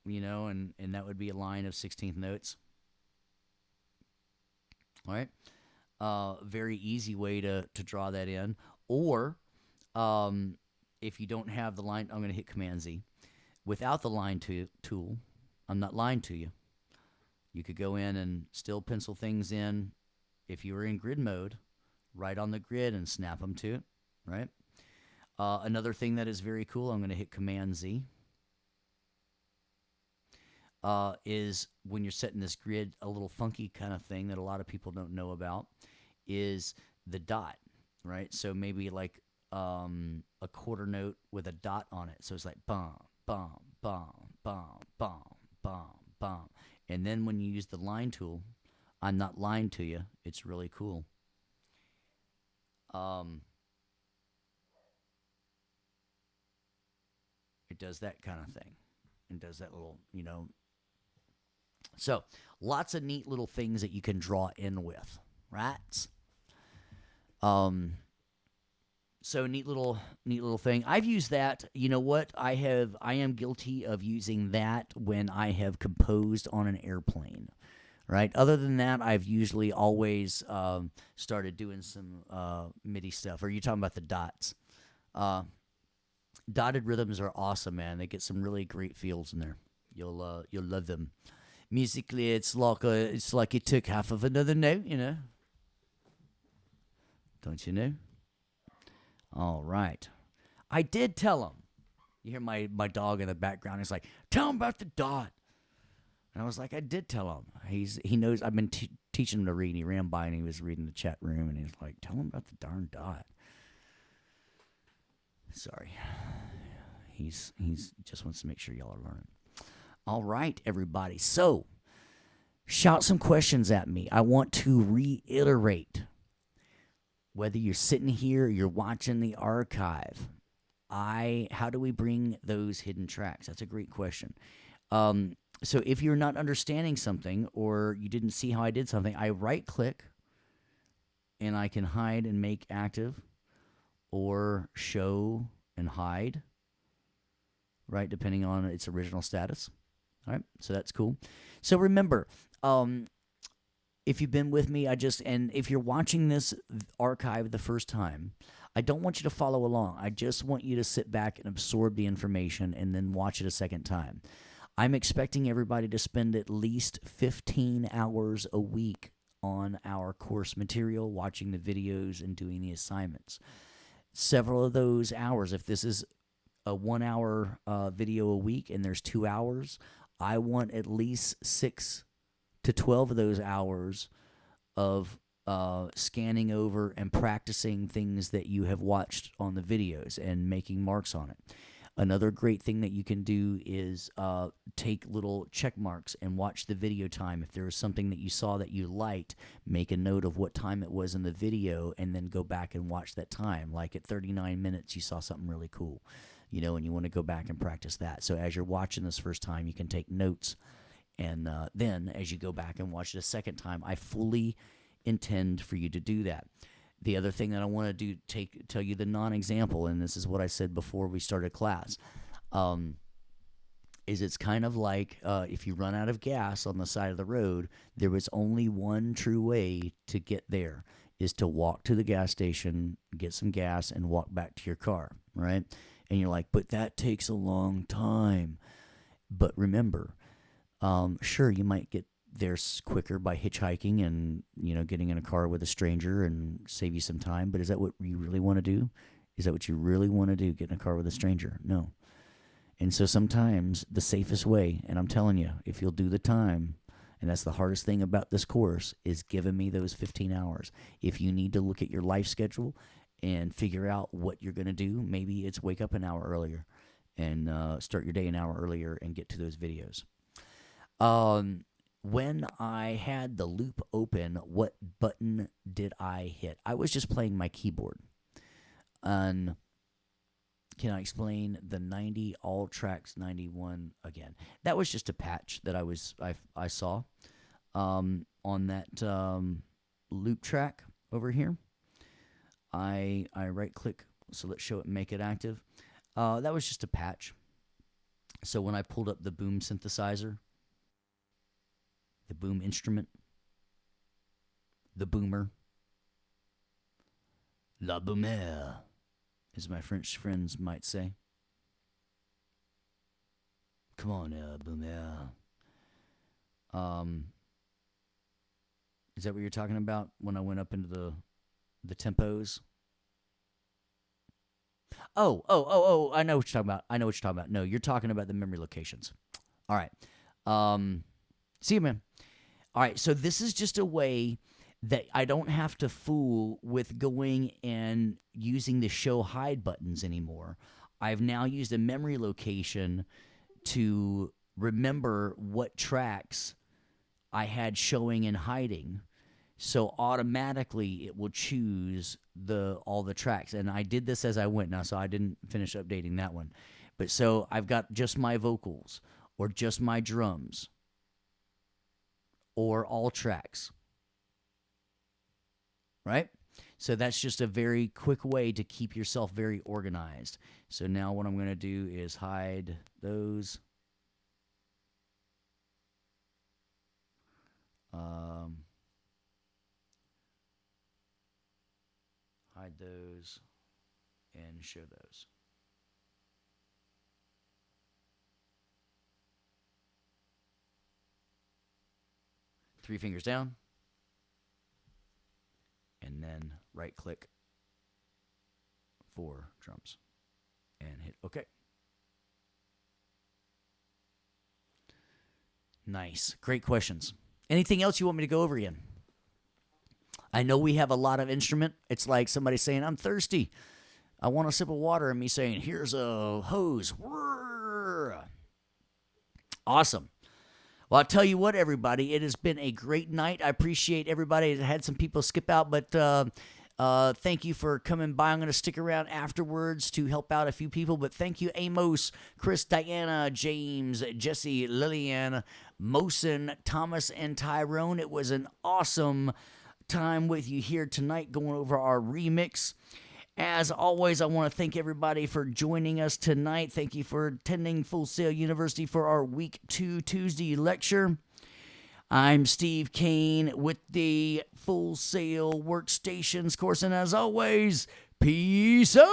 and that would be a line of 16th notes. All right. Very easy way to draw that in. Or if you don't have the line, I'm going to hit Command Z. Without the line tool, I'm not lying to you. You could go in and still pencil things in if you were in grid mode, right on the grid and snap them to it, right? Another thing that is very cool, I'm going to hit Command Z, is when you're setting this grid, a little funky kind of thing that a lot of people don't know about is the dot, right? So maybe like a quarter note with a dot on it. So it's like bum, bum, bum, bum, bum, bum, bum. And then when you use the line tool, I'm not lying to you. It's really cool. It does that kind of thing. It does that little, So, lots of neat little things that you can draw in with, right? So neat little thing. I've used that. You know what? I am guilty of using that when I have composed on an airplane, right? Other than that, I've usually always started doing some MIDI stuff. Are you talking about the dots? Dotted rhythms are awesome, man. They get some really great feels in there. You'll love them. Musically, it's like you took half of another note, Don't you know? All right. I did tell him. You hear my dog in the background. He's like, tell him about the dot. And I was like, I did tell him. He knows. I've been teaching him to read. He ran by and he was reading the chat room. And he's like, tell him about the darn dot. Sorry. He's just wants to make sure y'all are learning. All right, everybody. So, shout some questions at me. I want to reiterate. Whether you're sitting here or you're watching the archive, how do we bring those hidden tracks? That's a great question. So if you're not understanding something or you didn't see how I did something, I right-click and I can hide and make active or show and hide, right, depending on its original status. All right, so that's cool. So remember, if you've been with me, and if you're watching this archive the first time, I don't want you to follow along. I just want you to sit back and absorb the information and then watch it a second time. I'm expecting everybody to spend at least 15 hours a week on our course material, watching the videos and doing the assignments. Several of those hours, if this is a 1 hour video a week and there's 2 hours, I want at least 6 to 12 of those hours of scanning over and practicing things that you have watched on the videos and making marks on it. Another great thing that you can do is take little check marks and watch the video time. If there was something that you saw that you liked, make a note of what time it was in the video and then go back and watch that time. Like at 39 minutes, you saw something really cool, and you want to go back and practice that. So as you're watching this first time, you can take notes. And then as you go back and watch it a second time, I fully intend for you to do that. The other thing that I want to do, tell you the non-example, and this is what I said before we started class, is it's kind of like if you run out of gas on the side of the road, there was only one true way to get there, is to walk to the gas station, get some gas, and walk back to your car, right? And you're like, but that takes a long time. But remember, sure, you might get there quicker by hitchhiking and, getting in a car with a stranger and save you some time. But is that what you really want to do? Is that what you really want to do, get in a car with a stranger? No. And so sometimes the safest way, and I'm telling you, if you'll do the time, and that's the hardest thing about this course, is giving me those 15 hours. If you need to look at your life schedule and figure out what you're going to do, maybe it's wake up an hour earlier and start your day an hour earlier and get to those videos. When I had the loop open, what button did I hit? I was just playing my keyboard. And can I explain the 90 all tracks 91 again? That was just a patch that I saw on that loop track over here. I right click, so let's show it and make it active. That was just a patch. So when I pulled up the boom synthesizer, the boom instrument, the boomer, la boomer, as my French friends might say. Come on, boomer. Is that what you're talking about when I went up into the tempos? Oh, I know what you're talking about. No, you're talking about the memory locations. All right. See you, man. All right, so this is just a way that I don't have to fool with going and using the show hide buttons anymore. I've now used a memory location to remember what tracks I had showing and hiding. So automatically it will choose all the tracks. And I did this as I went now, so I didn't finish updating that one. But so I've got just my vocals or just my drums or all tracks. Right? So that's just a very quick way to keep yourself very organized. So now what I'm going to do is hide those. Hide those and show those. Three fingers down. And then right click for drums and hit OK. Nice. Great questions. Anything else you want me to go over again? I know we have a lot of instrument. It's like somebody saying, I'm thirsty. I want a sip of water, and me saying, here's a hose. Awesome. Well, I'll tell you what, everybody, it has been a great night. I appreciate everybody. I had some people skip out, but thank you for coming by. I'm going to stick around afterwards to help out a few people, but thank you, Amos, Chris, Diana, James, Jesse, Lillian, Mosen, Thomas, and Tyrone. It was an awesome time with you here tonight going over our remix. As always, I want to thank everybody for joining us tonight. Thank you for attending Full Sail University for our Week 2 Tuesday lecture. I'm Steve Kane with the Full Sail Workstations course, and as always, peace out!